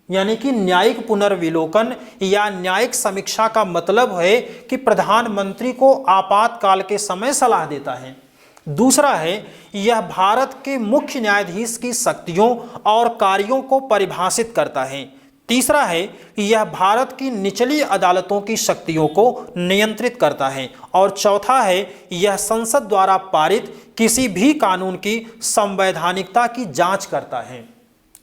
यानी कि न्यायिक पुनर्विलोकन या न्यायिक समीक्षा का मतलब है कि प्रधानमंत्री को आपातकाल के समय सलाह देता है। दूसरा है, यह भारत के मुख्य न्यायाधीश की शक्तियों और कार्यों को परिभाषित करता है। तीसरा है, यह भारत की निचली अदालतों की शक्तियों को नियंत्रित करता है। और चौथा है, यह संसद द्वारा पारित किसी भी कानून की संवैधानिकता की जांच करता है।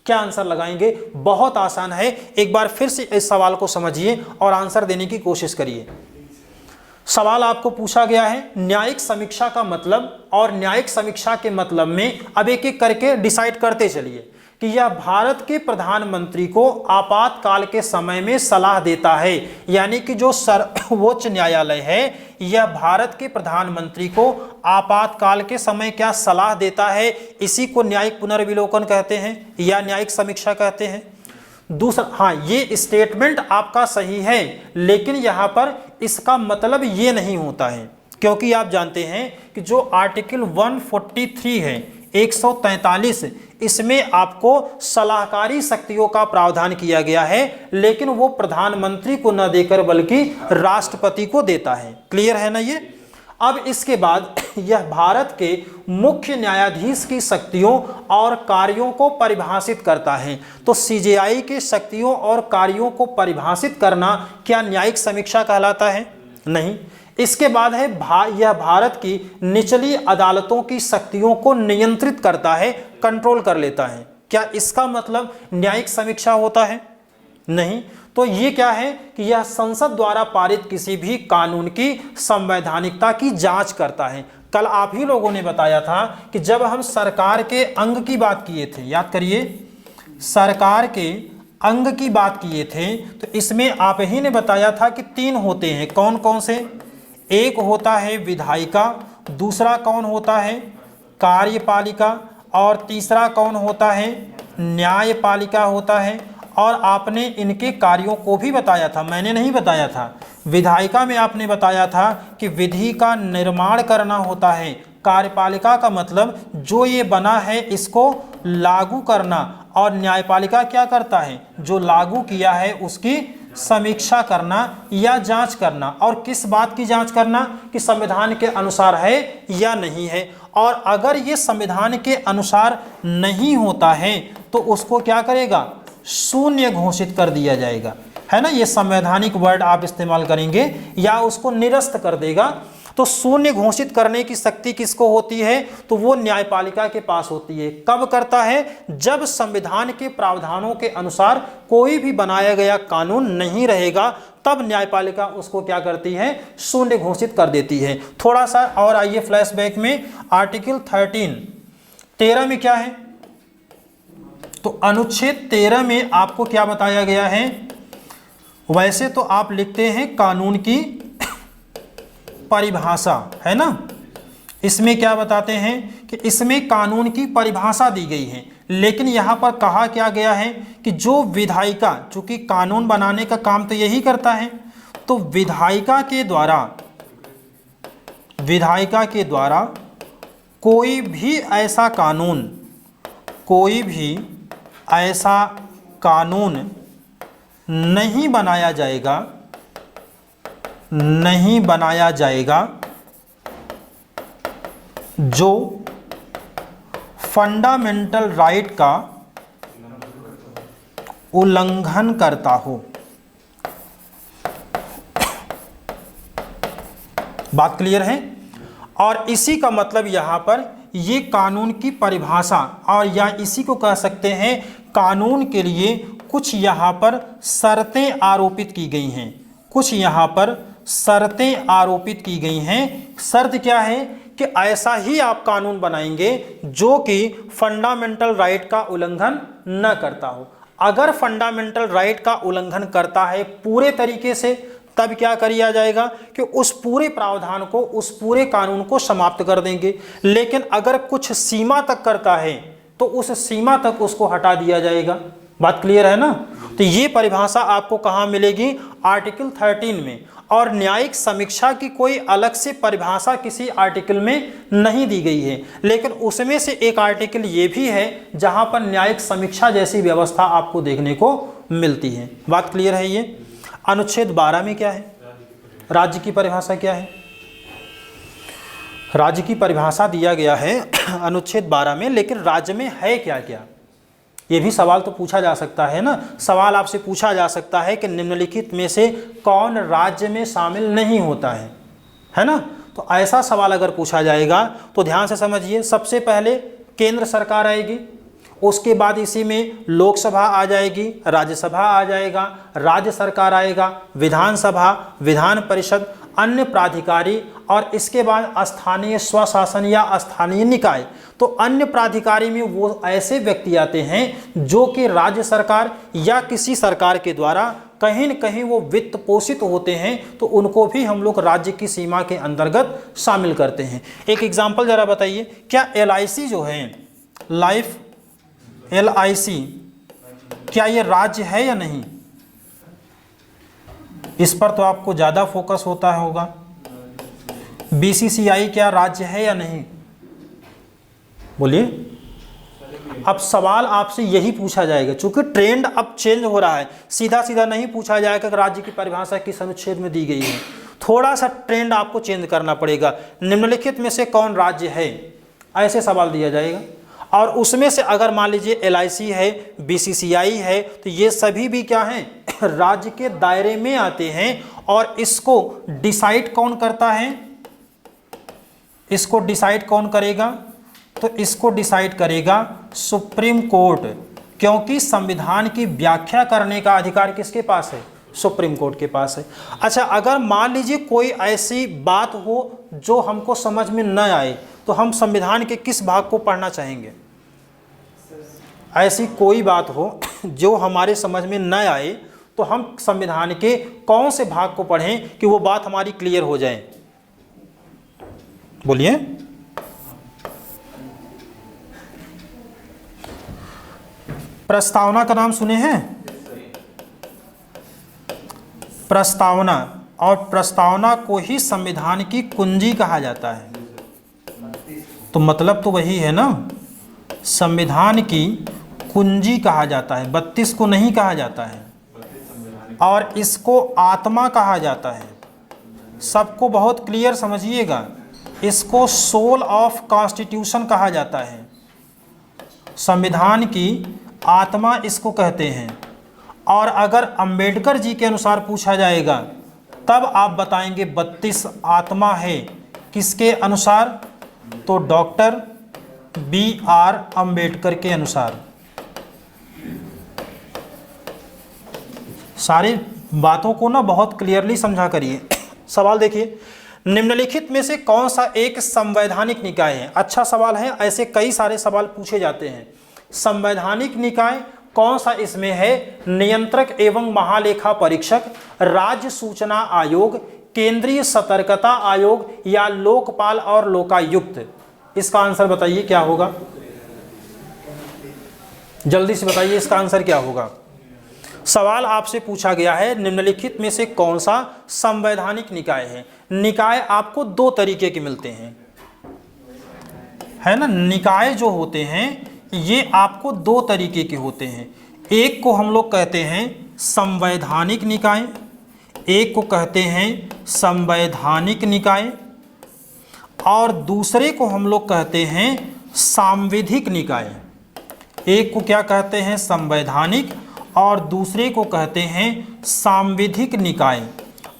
क्या आंसर लगाएंगे, बहुत आसान है। एक बार फिर से इस सवाल को समझिए और आंसर देने की कोशिश करिए। सवाल आपको पूछा गया है न्यायिक समीक्षा का मतलब, और न्यायिक समीक्षा के मतलब में अब एक एक करके डिसाइड करते चलिए कि यह भारत के प्रधानमंत्री को आपातकाल के समय में सलाह देता है। यानी कि जो सर्वोच्च न्यायालय है यह भारत के प्रधानमंत्री को आपातकाल के समय क्या सलाह देता है, इसी को न्यायिक पुनर्विलोकन कहते हैं या न्यायिक समीक्षा कहते हैं। दूसरा, हाँ ये स्टेटमेंट आपका सही है, लेकिन यहाँ पर इसका मतलब ये नहीं होता है, क्योंकि आप जानते हैं कि जो आर्टिकल 143 है 143, इसमें आपको सलाहकारी शक्तियों का प्रावधान किया गया है, लेकिन वो प्रधानमंत्री को न देकर बल्कि राष्ट्रपति को देता है। क्लियर है ना ये। अब इसके बाद यह भारत के मुख्य न्यायाधीश की शक्तियों और कार्यों को परिभाषित करता है। तो सीजेआई के शक्तियों और कार्यों को परिभाषित करना क्या न्यायिक समीक्षा कहलाता है? नहीं। इसके बाद है यह भारत की निचली अदालतों की शक्तियों को नियंत्रित करता है, कंट्रोल कर लेता है। क्या इसका मतलब न्यायिक समीक्षा होता है? नहीं। तो ये क्या है कि यह संसद द्वारा पारित किसी भी कानून की संवैधानिकता की जांच करता है। कल आप ही लोगों ने बताया था कि जब हम सरकार के अंग की बात किए थे, याद करिए, सरकार के अंग की बात किए थे, तो इसमें आप ही ने बताया था कि 3 होते हैं। कौन कौन से? एक होता है विधायिका, दूसरा कौन होता है? कार्यपालिका, और तीसरा कौन होता है? न्यायपालिका होता है। और आपने इनके कार्यों को भी बताया था, मैंने नहीं बताया था। विधायिका में आपने बताया था कि विधि का निर्माण करना होता है। कार्यपालिका का मतलब जो ये बना है इसको लागू करना, और न्यायपालिका क्या करता है? जो लागू किया है उसकी समीक्षा करना या जांच करना। और किस बात की जांच करना? कि संविधान के अनुसार है या नहीं है। और अगर ये संविधान के अनुसार नहीं होता है तो उसको क्या करेगा? शून्य घोषित कर दिया जाएगा, है ना। ये संवैधानिक वर्ड आप इस्तेमाल करेंगे, या उसको निरस्त कर देगा। तो शून्य घोषित करने की शक्ति किसको होती है? तो वो न्यायपालिका के पास होती है। कब करता है? जब संविधान के प्रावधानों के अनुसार कोई भी बनाया गया कानून नहीं रहेगा, तब न्यायपालिका उसको क्या करती है? शून्य घोषित कर देती है। थोड़ा सा और आइए फ्लैशबैक में। आर्टिकल 13 में क्या है? तो अनुच्छेद 13 में आपको क्या बताया गया है? वैसे तो आप लिखते हैं कानून की परिभाषा, है ना। इसमें क्या बताते हैं कि इसमें कानून की परिभाषा दी गई है, लेकिन यहाँ पर कहा क्या गया है कि जो विधायिका, चूंकि कानून बनाने का काम तो यही करता है, तो विधायिका के द्वारा कोई भी ऐसा कानून नहीं बनाया जाएगा जो फंडामेंटल राइट का उल्लंघन करता हो। बात क्लियर है? और इसी का मतलब यहाँ पर ये कानून की परिभाषा, और या इसी को कह सकते हैं कानून के लिए कुछ यहाँ पर शर्तें आरोपित की गई हैं। कुछ यहाँ पर शर्तें आरोपित की गई हैं। शर्त क्या है? कि ऐसा ही आप कानून बनाएंगे जो कि फंडामेंटल राइट का उल्लंघन न करता हो। अगर फंडामेंटल राइट का उल्लंघन करता है पूरे तरीके से, तब क्या किया जाएगा कि उस पूरे प्रावधान को, उस पूरे कानून को समाप्त कर देंगे। लेकिन अगर कुछ सीमा तक करता है तो उस सीमा तक उसको हटा दिया जाएगा। बात क्लियर है ना। तो ये परिभाषा आपको कहाँ मिलेगी? आर्टिकल 13 में। और न्यायिक समीक्षा की कोई अलग से परिभाषा किसी आर्टिकल में नहीं दी गई है, लेकिन उसमें से एक आर्टिकल ये भी है जहाँ पर न्यायिक समीक्षा जैसी व्यवस्था आपको देखने को मिलती है। बात क्लियर है? ये अनुच्छेद 12 में क्या है? राज्य की परिभाषा क्या है? राज्य की परिभाषा दिया गया है अनुच्छेद 12 में, लेकिन राज्य में है क्या क्या? ये भी सवाल तो पूछा जा सकता है ना। सवाल आपसे पूछा जा सकता है कि निम्नलिखित में से कौन राज्य में शामिल नहीं होता है ना। तो ऐसा सवाल अगर पूछा जाएगा तो ध्यान से समझिए। सबसे पहले केंद्र सरकार आएगी, उसके बाद इसी में लोकसभा आ जाएगी, राज्यसभा आ जाएगा, राज्य सरकार आएगा, विधानसभा, विधान परिषद, अन्य प्राधिकारी, और इसके बाद स्थानीय स्वशासन या स्थानीय निकाय। तो अन्य प्राधिकारी में वो ऐसे व्यक्ति आते हैं जो कि राज्य सरकार या किसी सरकार के द्वारा कहीं न कहीं वो वित्त पोषित होते हैं, तो उनको भी हम लोग राज्य की सीमा के अंतर्गत शामिल करते हैं। एक एग्जाम्पल जरा बताइए, क्या LIC जो है, लाइफ LIC, क्या ये राज्य है या नहीं? इस पर तो आपको ज़्यादा फोकस होता होगा। BCCI क्या राज्य है या नहीं? बोलिए। अब सवाल आपसे यही पूछा जाएगा, चूंकि ट्रेंड अब चेंज हो रहा है। सीधा सीधा नहीं पूछा जाएगा कि राज्य की परिभाषा किस अनुच्छेद में दी गई है। थोड़ा सा ट्रेंड आपको चेंज करना पड़ेगा। निम्नलिखित में से कौन राज्य है, ऐसे सवाल दिया जाएगा। और उसमें से अगर मान लीजिए LIC है, BCCI है, तो ये सभी भी क्या हैं, राज्य के दायरे में आते हैं। और इसको डिसाइड कौन करता है, इसको डिसाइड कौन करेगा, तो इसको डिसाइड करेगा सुप्रीम कोर्ट, क्योंकि संविधान की व्याख्या करने का अधिकार किसके पास है, सुप्रीम कोर्ट के पास है। अच्छा, अगर मान लीजिए कोई ऐसी बात हो जो हमको समझ में न आए, तो हम संविधान के किस भाग को पढ़ना चाहेंगे? ऐसी कोई बात हो जो हमारे समझ में न आए, तो हम संविधान के कौन से भाग को पढ़ें कि वो बात हमारी क्लियर हो जाए? बोलिए। प्रस्तावना का नाम सुने हैं? प्रस्तावना, और प्रस्तावना को ही संविधान की कुंजी कहा जाता है। तो मतलब तो वही है ना, संविधान की कुंजी कहा जाता है, 32 को नहीं कहा जाता है। और इसको आत्मा कहा जाता है। सबको बहुत क्लियर समझिएगा, इसको सोल ऑफ कॉन्स्टिट्यूशन कहा जाता है। संविधान की आत्मा इसको कहते हैं। और अगर अंबेडकर जी के अनुसार पूछा जाएगा, तब आप बताएंगे 32 आत्मा है, किसके अनुसार? तो डॉक्टर BR अंबेडकर के अनुसार। सारी बातों को ना बहुत क्लियरली समझा करिए। सवाल देखिए, निम्नलिखित में से कौन सा एक संवैधानिक निकाय है? अच्छा सवाल है, ऐसे कई सारे सवाल पूछे जाते हैं। संवैधानिक निकाय कौन सा इसमें है? नियंत्रक एवं महालेखा परीक्षक, राज्य सूचना आयोग, केंद्रीय सतर्कता आयोग, या लोकपाल और लोकायुक्त? इसका आंसर बताइए क्या होगा, जल्दी से बताइए इसका आंसर क्या होगा। सवाल आपसे पूछा गया है निम्नलिखित में से कौन सा संवैधानिक निकाय है। निकाय आपको दो तरीके के मिलते हैं, है ना। निकाय जो होते हैं ये आपको दो तरीके के होते हैं। एक को हम लोग कहते हैं संवैधानिक निकाय, एक को कहते हैं संवैधानिक निकाय, और दूसरे को हम लोग कहते हैं सांविधिक निकाय। एक को क्या कहते हैं? संवैधानिक, और दूसरे को कहते हैं सांविधिक निकाय।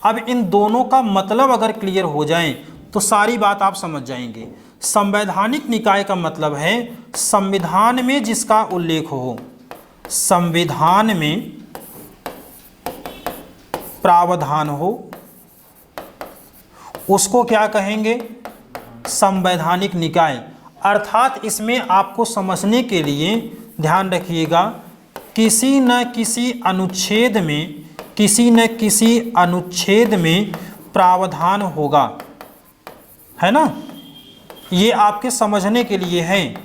अब इन दोनों का मतलब अगर क्लियर हो जाए तो सारी बात आप समझ जाएंगे। संवैधानिक निकाय का मतलब है संविधान में जिसका उल्लेख हो, संविधान में प्रावधान हो, उसको क्या कहेंगे? संवैधानिक निकाय। अर्थात इसमें आपको समझने के लिए ध्यान रखिएगा, किसी न किसी अनुच्छेद में, किसी न किसी अनुच्छेद में प्रावधान होगा, है ना। ये आपके समझने के लिए है।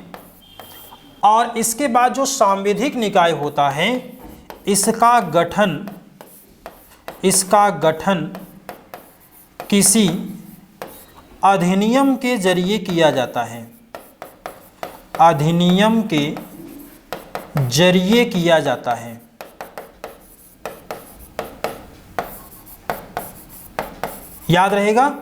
और इसके बाद जो सांविधिक निकाय होता है, इसका गठन किसी अधिनियम के जरिए किया जाता है, अधिनियम के जरिए किया जाता है। याद रहेगा,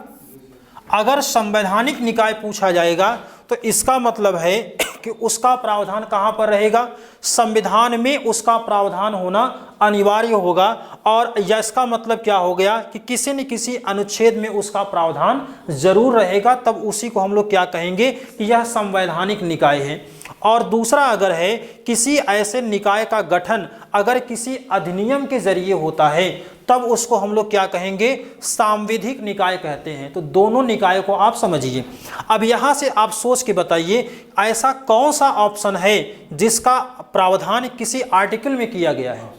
अगर संवैधानिक निकाय पूछा जाएगा तो इसका मतलब है कि उसका प्रावधान कहाँ पर रहेगा? संविधान में उसका प्रावधान होना अनिवार्य होगा। और इसका मतलब क्या हो गया कि किसी न किसी अनुच्छेद में उसका प्रावधान जरूर रहेगा, तब उसी को हम लोग क्या कहेंगे कि यह संवैधानिक निकाय है। और दूसरा अगर है किसी ऐसे निकाय का गठन अगर किसी अधिनियम के जरिए होता है, तब उसको हम लोग क्या कहेंगे? सांविधिक निकाय कहते हैं। तो दोनों निकायों को आप समझिए। अब यहाँ से आप सोच के बताइए ऐसा कौन सा ऑप्शन है जिसका प्रावधान किसी आर्टिकल में किया गया है?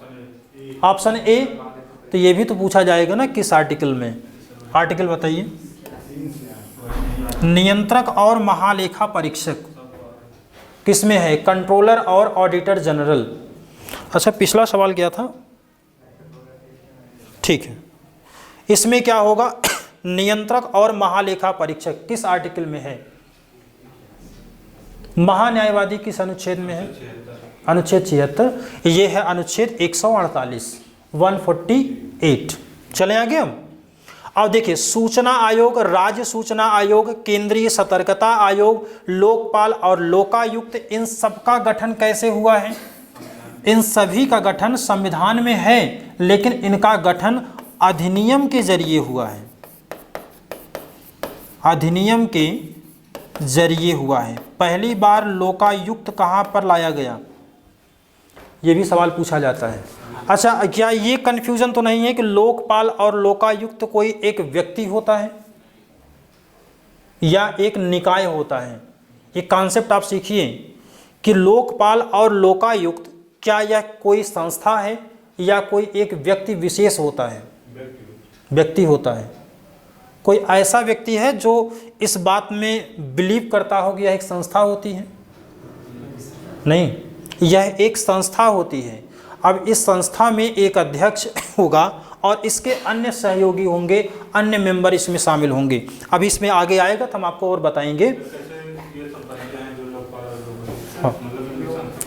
Option A. तो ये भी तो पूछा जाएगा ना किस आर्टिकल में। आर्टिकल बताइए। नियंत्रक और महालेखा परीक्षक किसमें है? कंट्रोलर और ऑडिटर जनरल। अच्छा, पिछला सवाल क्या था? ठीक है, इसमें क्या होगा? नियंत्रक और महालेखा परीक्षक किस आर्टिकल में है? महान्यायवादी किस अनुच्छेद में है? अनुच्छेद 76। ये है अनुच्छेद 148, 148। चले आगे हम। अब देखिए, सूचना आयोग, राज्य सूचना आयोग, केंद्रीय सतर्कता आयोग, लोकपाल और लोकायुक्त, इन सब का गठन कैसे हुआ है? इन सभी का गठन संविधान में है, लेकिन इनका गठन अधिनियम के जरिए हुआ है। अधिनियम के जरिए हुआ है। पहली बार लोकायुक्त कहाँ पर लाया गया, ये भी सवाल पूछा जाता है। अच्छा, क्या ये कन्फ्यूजन तो नहीं है कि लोकपाल और लोकायुक्त कोई एक व्यक्ति होता है या एक निकाय होता है? ये कॉन्सेप्ट आप सीखिए कि लोकपाल और लोकायुक्त क्या यह कोई संस्था है या कोई एक व्यक्ति विशेष होता है? व्यक्ति होता है। कोई ऐसा व्यक्ति है जो इस बात में बिलीव करता हो कि यह एक संस्था होती है? नहीं, यह एक संस्था होती है। अब इस संस्था में एक अध्यक्ष होगा और इसके अन्य सहयोगी होंगे, अन्य मेंबर इसमें शामिल होंगे। अब इसमें आगे आएगा तो हम आपको और बताएंगे। हाँ,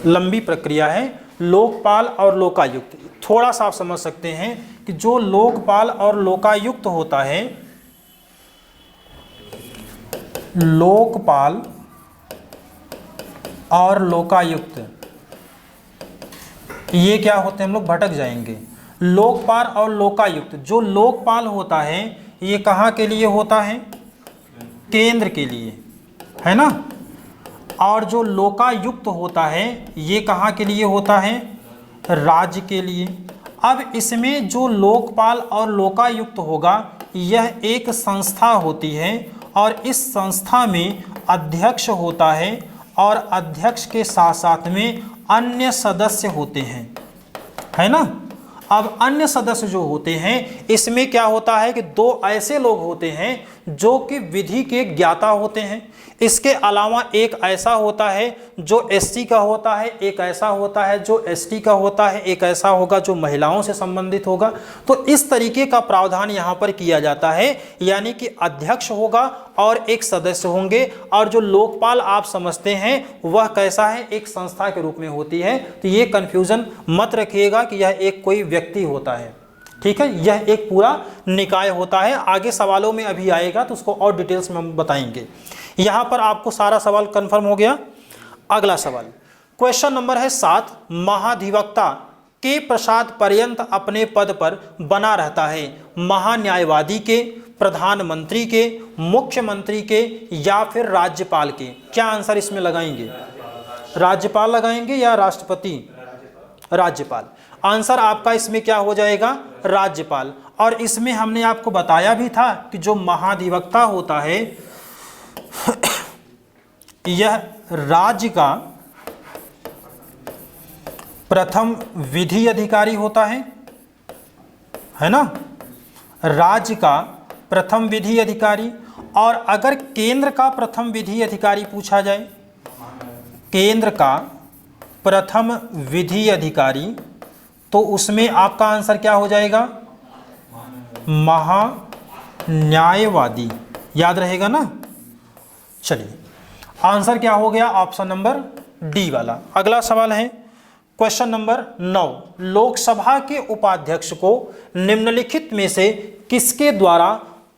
लंबी प्रक्रिया है। लोकपाल और लोकायुक्त थोड़ा सा आप समझ सकते हैं कि जो लोकपाल और लोकायुक्त होता है, लोकपाल और लोकायुक्त ये क्या होते हैं, हम लोग भटक जाएंगे। लोकपाल और लोकायुक्त, जो लोकपाल होता है ये कहाँ के लिए होता है? केंद्र के लिए, है ना। और जो लोकायुक्त होता है ये कहाँ के लिए होता है? राज्य के लिए। अब इसमें जो लोकपाल और लोकायुक्त होगा यह एक संस्था होती है और इस संस्था में अध्यक्ष होता है और अध्यक्ष के साथ साथ में अन्य सदस्य होते हैं, है ना। अब अन्य सदस्य जो होते हैं इसमें क्या होता है कि दो ऐसे लोग होते हैं जो कि विधि के ज्ञाता होते हैं। इसके अलावा एक ऐसा होता है जो एससी का होता है, एक ऐसा होता है जो एसटी का होता है, एक ऐसा होगा जो महिलाओं से संबंधित होगा। तो इस तरीके का प्रावधान यहाँ पर किया जाता है, यानी कि अध्यक्ष होगा और एक सदस्य होंगे। और जो लोकपाल आप समझते हैं वह कैसा है? एक संस्था के रूप में होती है। तो ये कन्फ्यूजन मत रखिएगा कि यह एक कोई व्यक्ति होता है, ठीक है। यह एक पूरा निकाय होता है। आगे सवालों में अभी आएगा तो उसको और डिटेल्स में हम बताएंगे। यहाँ पर आपको सारा सवाल कंफर्म हो गया। अगला सवाल, क्वेश्चन नंबर है 7। महाधिवक्ता के प्रसाद पर्यंत अपने पद पर बना रहता है महान्यायवादी के, प्रधानमंत्री के, मुख्यमंत्री के या फिर राज्यपाल के? क्या आंसर इसमें लगाएंगे? राज्यपाल लगाएंगे या राष्ट्रपति? राज्यपाल। आंसर आपका इसमें क्या हो जाएगा? राज्यपाल। और इसमें हमने आपको बताया भी था कि जो महाधिवक्ता होता है यह राज्य का प्रथम विधि अधिकारी होता है ना। राज्य का प्रथम विधि अधिकारी। और अगर केंद्र का प्रथम विधि अधिकारी पूछा जाए, केंद्र का प्रथम विधि अधिकारी, तो उसमें आपका आंसर क्या हो जाएगा? महान्यायवादी। याद रहेगा ना। चलिए, आंसर क्या हो गया? ऑप्शन नंबर डी वाला। अगला सवाल है क्वेश्चन नंबर 9। लोकसभा के उपाध्यक्ष को निम्नलिखित में से किसके द्वारा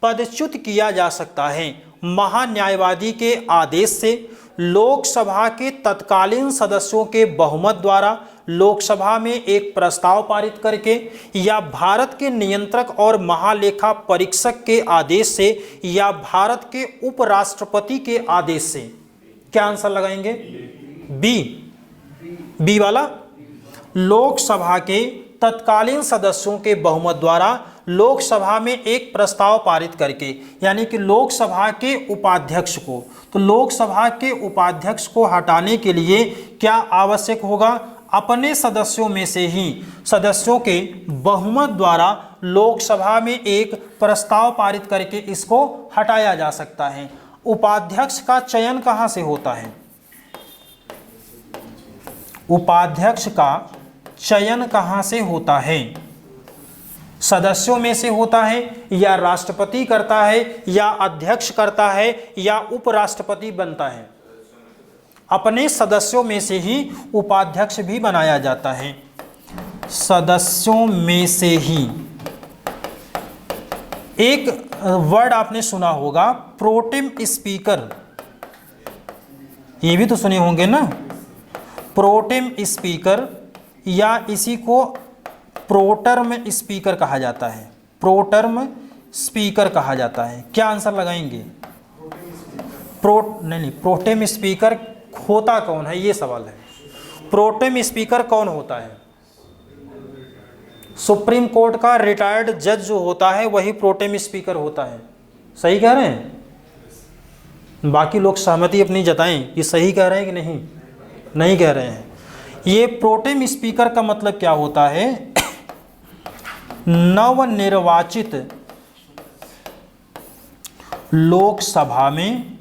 पदच्युत किया जा सकता है? महान्यायवादी के आदेश से, लोकसभा के तत्कालीन सदस्यों के बहुमत द्वारा, लोकसभा में एक प्रस्ताव पारित करके, या भारत के नियंत्रक और महालेखा परीक्षक के आदेश से, या भारत के उपराष्ट्रपति के आदेश से? क्या आंसर लगाएंगे? बी वाला। लोकसभा के तत्कालीन सदस्यों के बहुमत द्वारा लोकसभा में एक प्रस्ताव पारित करके, यानी कि लोकसभा के उपाध्यक्ष को, तो लोकसभा के उपाध्यक्ष को हटाने के लिए क्या आवश्यक होगा? अपने सदस्यों में से ही, सदस्यों के बहुमत द्वारा लोकसभा में एक प्रस्ताव पारित करके इसको हटाया जा सकता है। उपाध्यक्ष का चयन कहाँ से होता है? उपाध्यक्ष का चयन कहाँ से होता है? सदस्यों में से होता है, या राष्ट्रपति करता है, या अध्यक्ष करता है, या उपराष्ट्रपति बनता है? अपने सदस्यों में से ही उपाध्यक्ष भी बनाया जाता है। सदस्यों में से ही एक वर्ड आपने सुना होगा प्रोटेम स्पीकर, ये भी तो सुने होंगे ना, प्रोटेम स्पीकर या इसी को प्रोटर्म स्पीकर कहा जाता है, प्रोटर्म स्पीकर कहा जाता है। क्या आंसर लगाएंगे? नहीं, प्रोटेम स्पीकर होता कौन है, ये सवाल है। प्रोटेम स्पीकर कौन होता है? सुप्रीम कोर्ट का रिटायर्ड जज जो होता है वही प्रोटेम स्पीकर होता है। सही कह रहे हैं? बाकी लोग सहमति अपनी जताएं, ये सही कह रहे हैं कि नहीं? नहीं कह रहे हैं। ये प्रोटेम स्पीकर का मतलब क्या होता है? नवनिर्वाचित लोकसभा में,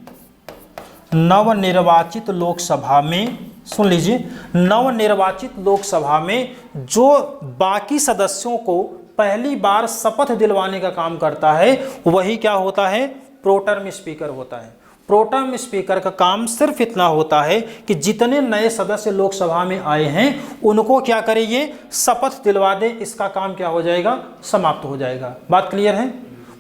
नवनिर्वाचित लोकसभा में, सुन लीजिए, नवनिर्वाचित लोकसभा में जो बाकी सदस्यों को पहली बार शपथ दिलवाने का काम करता है वही क्या होता है? प्रोटर्म स्पीकर होता है। प्रोटर्म स्पीकर का काम सिर्फ इतना होता है कि जितने नए सदस्य लोकसभा में आए हैं उनको क्या करिए? शपथ दिलवा दे। इसका काम क्या हो जाएगा? समाप्त हो जाएगा। बात क्लियर है?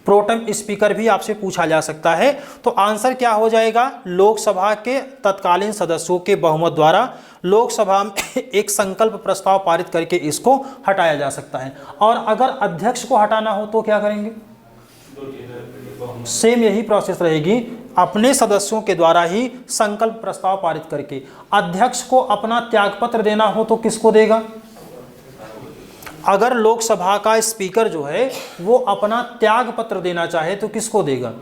प्रोटेम स्पीकर भी आपसे पूछा जा सकता है। तो आंसर क्या हो जाएगा? लोकसभा के तत्कालीन सदस्यों के बहुमत द्वारा लोकसभा में एक संकल्प प्रस्ताव पारित करके इसको हटाया जा सकता है। और अगर अध्यक्ष को हटाना हो तो क्या करेंगे? सेम यही प्रोसेस रहेगी, अपने सदस्यों के द्वारा ही संकल्प प्रस्ताव पारित करके। अध्यक्ष को अपना त्यागपत्र देना हो तो किसको देगा? अगर लोकसभा का स्पीकर जो है वो अपना त्याग पत्र देना चाहे तो किसको देगा?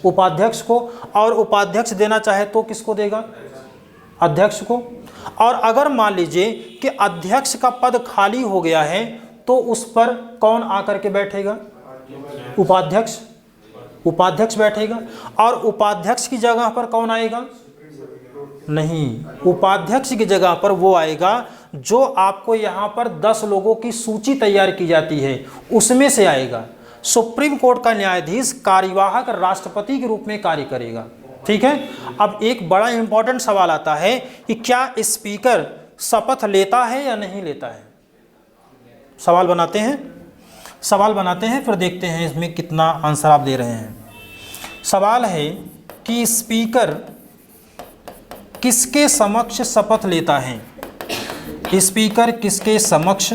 उपाध्यक्ष को। और उपाध्यक्ष देना चाहे तो किसको देगा? अध्यक्ष को। और अगर मान लीजिए कि अध्यक्ष का पद खाली हो गया है तो उस पर कौन आकर के बैठेगा? उपाध्यक्ष। उपाध्यक्ष बैठेगा। और उपाध्यक्ष की जगह पर कौन आएगा? नहीं, उपाध्यक्ष की जगह पर वो आएगा जो आपको यहाँ पर 10 लोगों की सूची तैयार की जाती है उसमें से आएगा। सुप्रीम कोर्ट का न्यायाधीश कार्यवाहक राष्ट्रपति के रूप में कार्य करेगा। ठीक है। अब एक बड़ा इंपॉर्टेंट सवाल आता है कि क्या स्पीकर शपथ लेता है या नहीं लेता है? सवाल बनाते हैं, सवाल बनाते हैं, फिर देखते हैं इसमें कितना आंसर आप दे रहे हैं। सवाल है कि स्पीकर किसके समक्ष शपथ लेता है? स्पीकर किसके समक्ष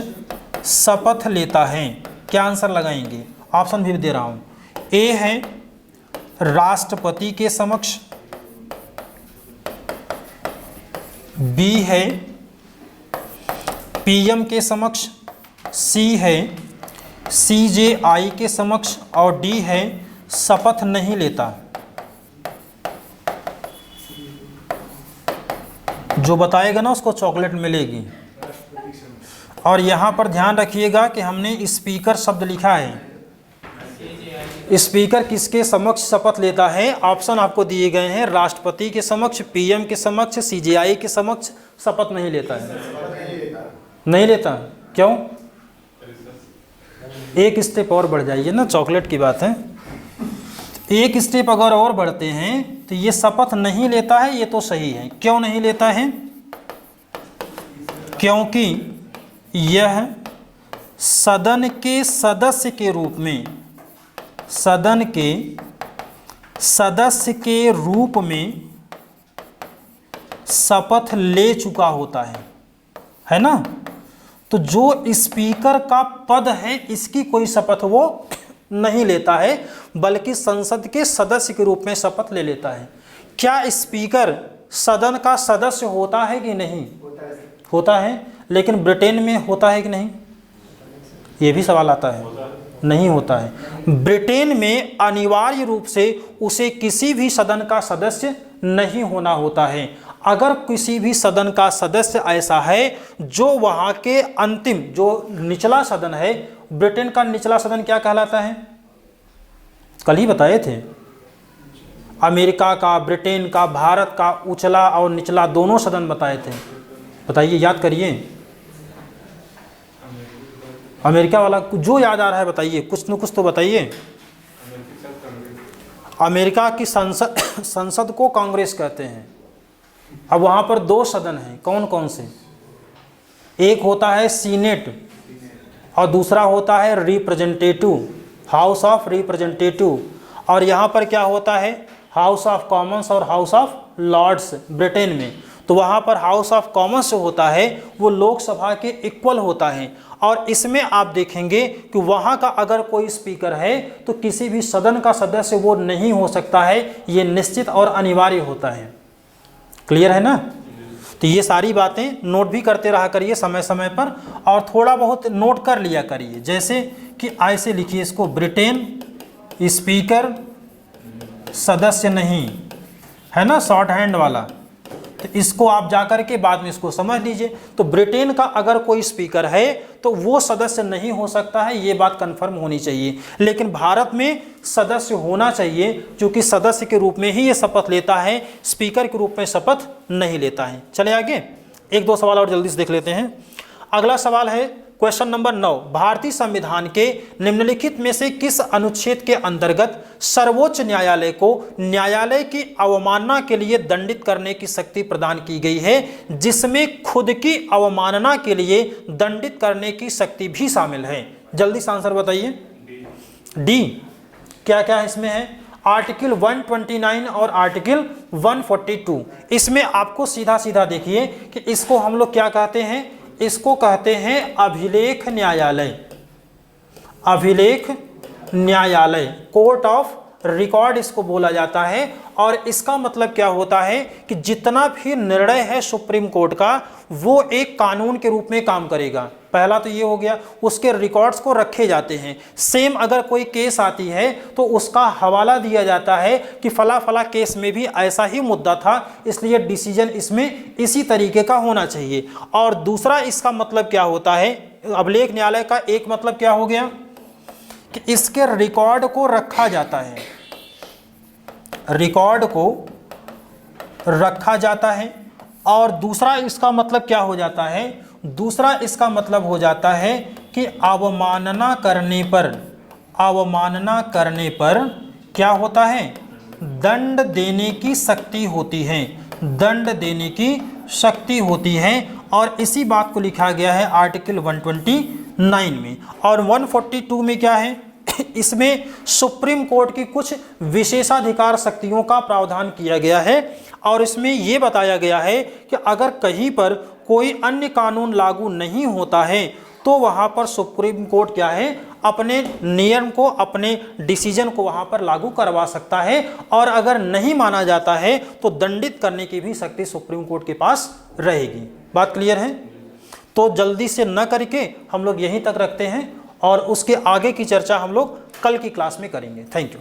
शपथ लेता है? क्या आंसर लगाएंगे? ऑप्शन भी दे रहा हूं। ए है राष्ट्रपति के समक्ष, बी है पीएम के समक्ष, सी है सीजेआई के समक्ष और डी है शपथ नहीं लेता। जो बताएगा ना उसको चॉकलेट मिलेगी। और यहाँ पर ध्यान रखिएगा कि हमने स्पीकर शब्द लिखा है। स्पीकर किसके समक्ष शपथ लेता है? ऑप्शन आपको दिए गए हैं, राष्ट्रपति के समक्ष, पीएम के समक्ष, सीजेआई के समक्ष शपथ नहीं लेता है। नहीं लेता। क्यों? एक स्टेप और बढ़ जाइए ना, चॉकलेट की बात है। एक स्टेप अगर और बढ़ते हैं तो ये शपथ नहीं लेता है, ये तो सही है। क्यों नहीं लेता है? क्योंकि यह सदन के सदस्य के रूप में, सदन के सदस्य के रूप में शपथ ले चुका होता है ना। तो जो स्पीकर का पद है इसकी कोई शपथ वो नहीं लेता है, बल्कि संसद के सदस्य के रूप में शपथ ले लेता है। क्या स्पीकर सदन का सदस्य होता है कि नहीं? होता है। लेकिन ब्रिटेन में होता है कि नहीं? ये भी सवाल आता है। नहीं होता है। ब्रिटेन में अनिवार्य रूप से उसे किसी भी सदन का सदस्य नहीं होना होता है। अगर किसी भी सदन का सदस्य ऐसा है जो वहाँ के अंतिम जो निचला सदन है, ब्रिटेन का निचला सदन क्या कहलाता है? कल ही बताए थे। अमेरिका का, ब्रिटेन का, भारत का उचला और निचला दोनों सदन बताए थे। बताइए, याद करिए। अमेरिका वाला जो याद आ रहा है बताइए, कुछ न कुछ तो बताइए। अमेरिका की संसद को कांग्रेस कहते हैं। अब वहाँ पर 2 सदन हैं। कौन कौन से? एक होता है सीनेट और दूसरा होता है रिप्रेजेंटेटिव। हाउस ऑफ रिप्रेजेंटेटिव, और यहाँ पर क्या होता है, हाउस ऑफ कॉमन्स और हाउस ऑफ लॉर्ड्स ब्रिटेन में। तो वहाँ पर हाउस ऑफ कॉमन्स जो होता है वो लोकसभा के इक्वल होता है, और इसमें आप देखेंगे कि वहाँ का अगर कोई स्पीकर है तो किसी भी सदन का सदस्य वो नहीं हो सकता है, ये निश्चित और अनिवार्य होता है। क्लियर है ना? तो ये सारी बातें नोट भी करते रहा करिए समय समय पर, और थोड़ा बहुत नोट कर लिया करिए। जैसे कि ऐसे लिखिए इसको, ब्रिटेन स्पीकर सदस्य नहीं, है ना, शॉर्ट हैंड वाला। तो इसको आप जाकर के बाद में इसको समझ लीजिए। तो ब्रिटेन का अगर कोई स्पीकर है तो वो सदस्य नहीं हो सकता है, ये बात कंफर्म होनी चाहिए। लेकिन भारत में सदस्य होना चाहिए, क्योंकि सदस्य के रूप में ही ये शपथ लेता है, स्पीकर के रूप में शपथ नहीं लेता है। चले आगे, एक दो सवाल और जल्दी से देख लेते हैं। अगला सवाल है क्वेश्चन नंबर 9, भारतीय संविधान के निम्नलिखित में से किस अनुच्छेद के अंतर्गत सर्वोच्च न्यायालय को न्यायालय की अवमानना के लिए दंडित करने की शक्ति प्रदान की गई है, जिसमें खुद की अवमानना के लिए दंडित करने की शक्ति भी शामिल है? जल्दी से आंसर बताइए। डी। क्या क्या इसमें है? आर्टिकल 129 और आर्टिकल 142। इसमें आपको सीधा सीधा देखिए कि इसको हम लोग क्या कहते हैं, इसको कहते हैं अभिलेख न्यायालय। अभिलेख न्यायालय, कोर्ट ऑफ रिकॉर्ड इसको बोला जाता है। और इसका मतलब क्या होता है कि जितना भी निर्णय है सुप्रीम कोर्ट का वो एक कानून के रूप में काम करेगा। पहला तो ये हो गया, उसके रिकॉर्ड्स को रखे जाते हैं। सेम अगर कोई केस आती है तो उसका हवाला दिया जाता है कि फला फला केस में भी ऐसा ही मुद्दा था, इसलिए डिसीजन इसमें इसी तरीके का होना चाहिए। और दूसरा इसका मतलब क्या होता है, अभिलेख न्यायालय का एक मतलब क्या हो गया कि इसके रिकॉर्ड को रखा जाता है, रिकॉर्ड को रखा जाता है। और दूसरा इसका मतलब क्या हो जाता है, दूसरा इसका मतलब हो जाता है कि अवमानना करने पर, अवमानना करने पर क्या होता है, दंड देने की शक्ति होती है, दंड देने की शक्ति होती है। और इसी बात को लिखा गया है आर्टिकल 129 में। और 142 में क्या है, इसमें सुप्रीम कोर्ट की कुछ विशेषाधिकार शक्तियों का प्रावधान किया गया है। और इसमें यह बताया गया है कि अगर कहीं पर कोई अन्य कानून लागू नहीं होता है तो वहां पर सुप्रीम कोर्ट क्या है, अपने नियम को, अपने डिसीजन को वहां पर लागू करवा सकता है। और अगर नहीं माना जाता है तो दंडित करने की भी शक्ति सुप्रीम कोर्ट के पास रहेगी। बात क्लियर है? तो जल्दी से न करके हम लोग यहीं तक रखते हैं, और उसके आगे की चर्चा हम लोग कल की क्लास में करेंगे। Thank you.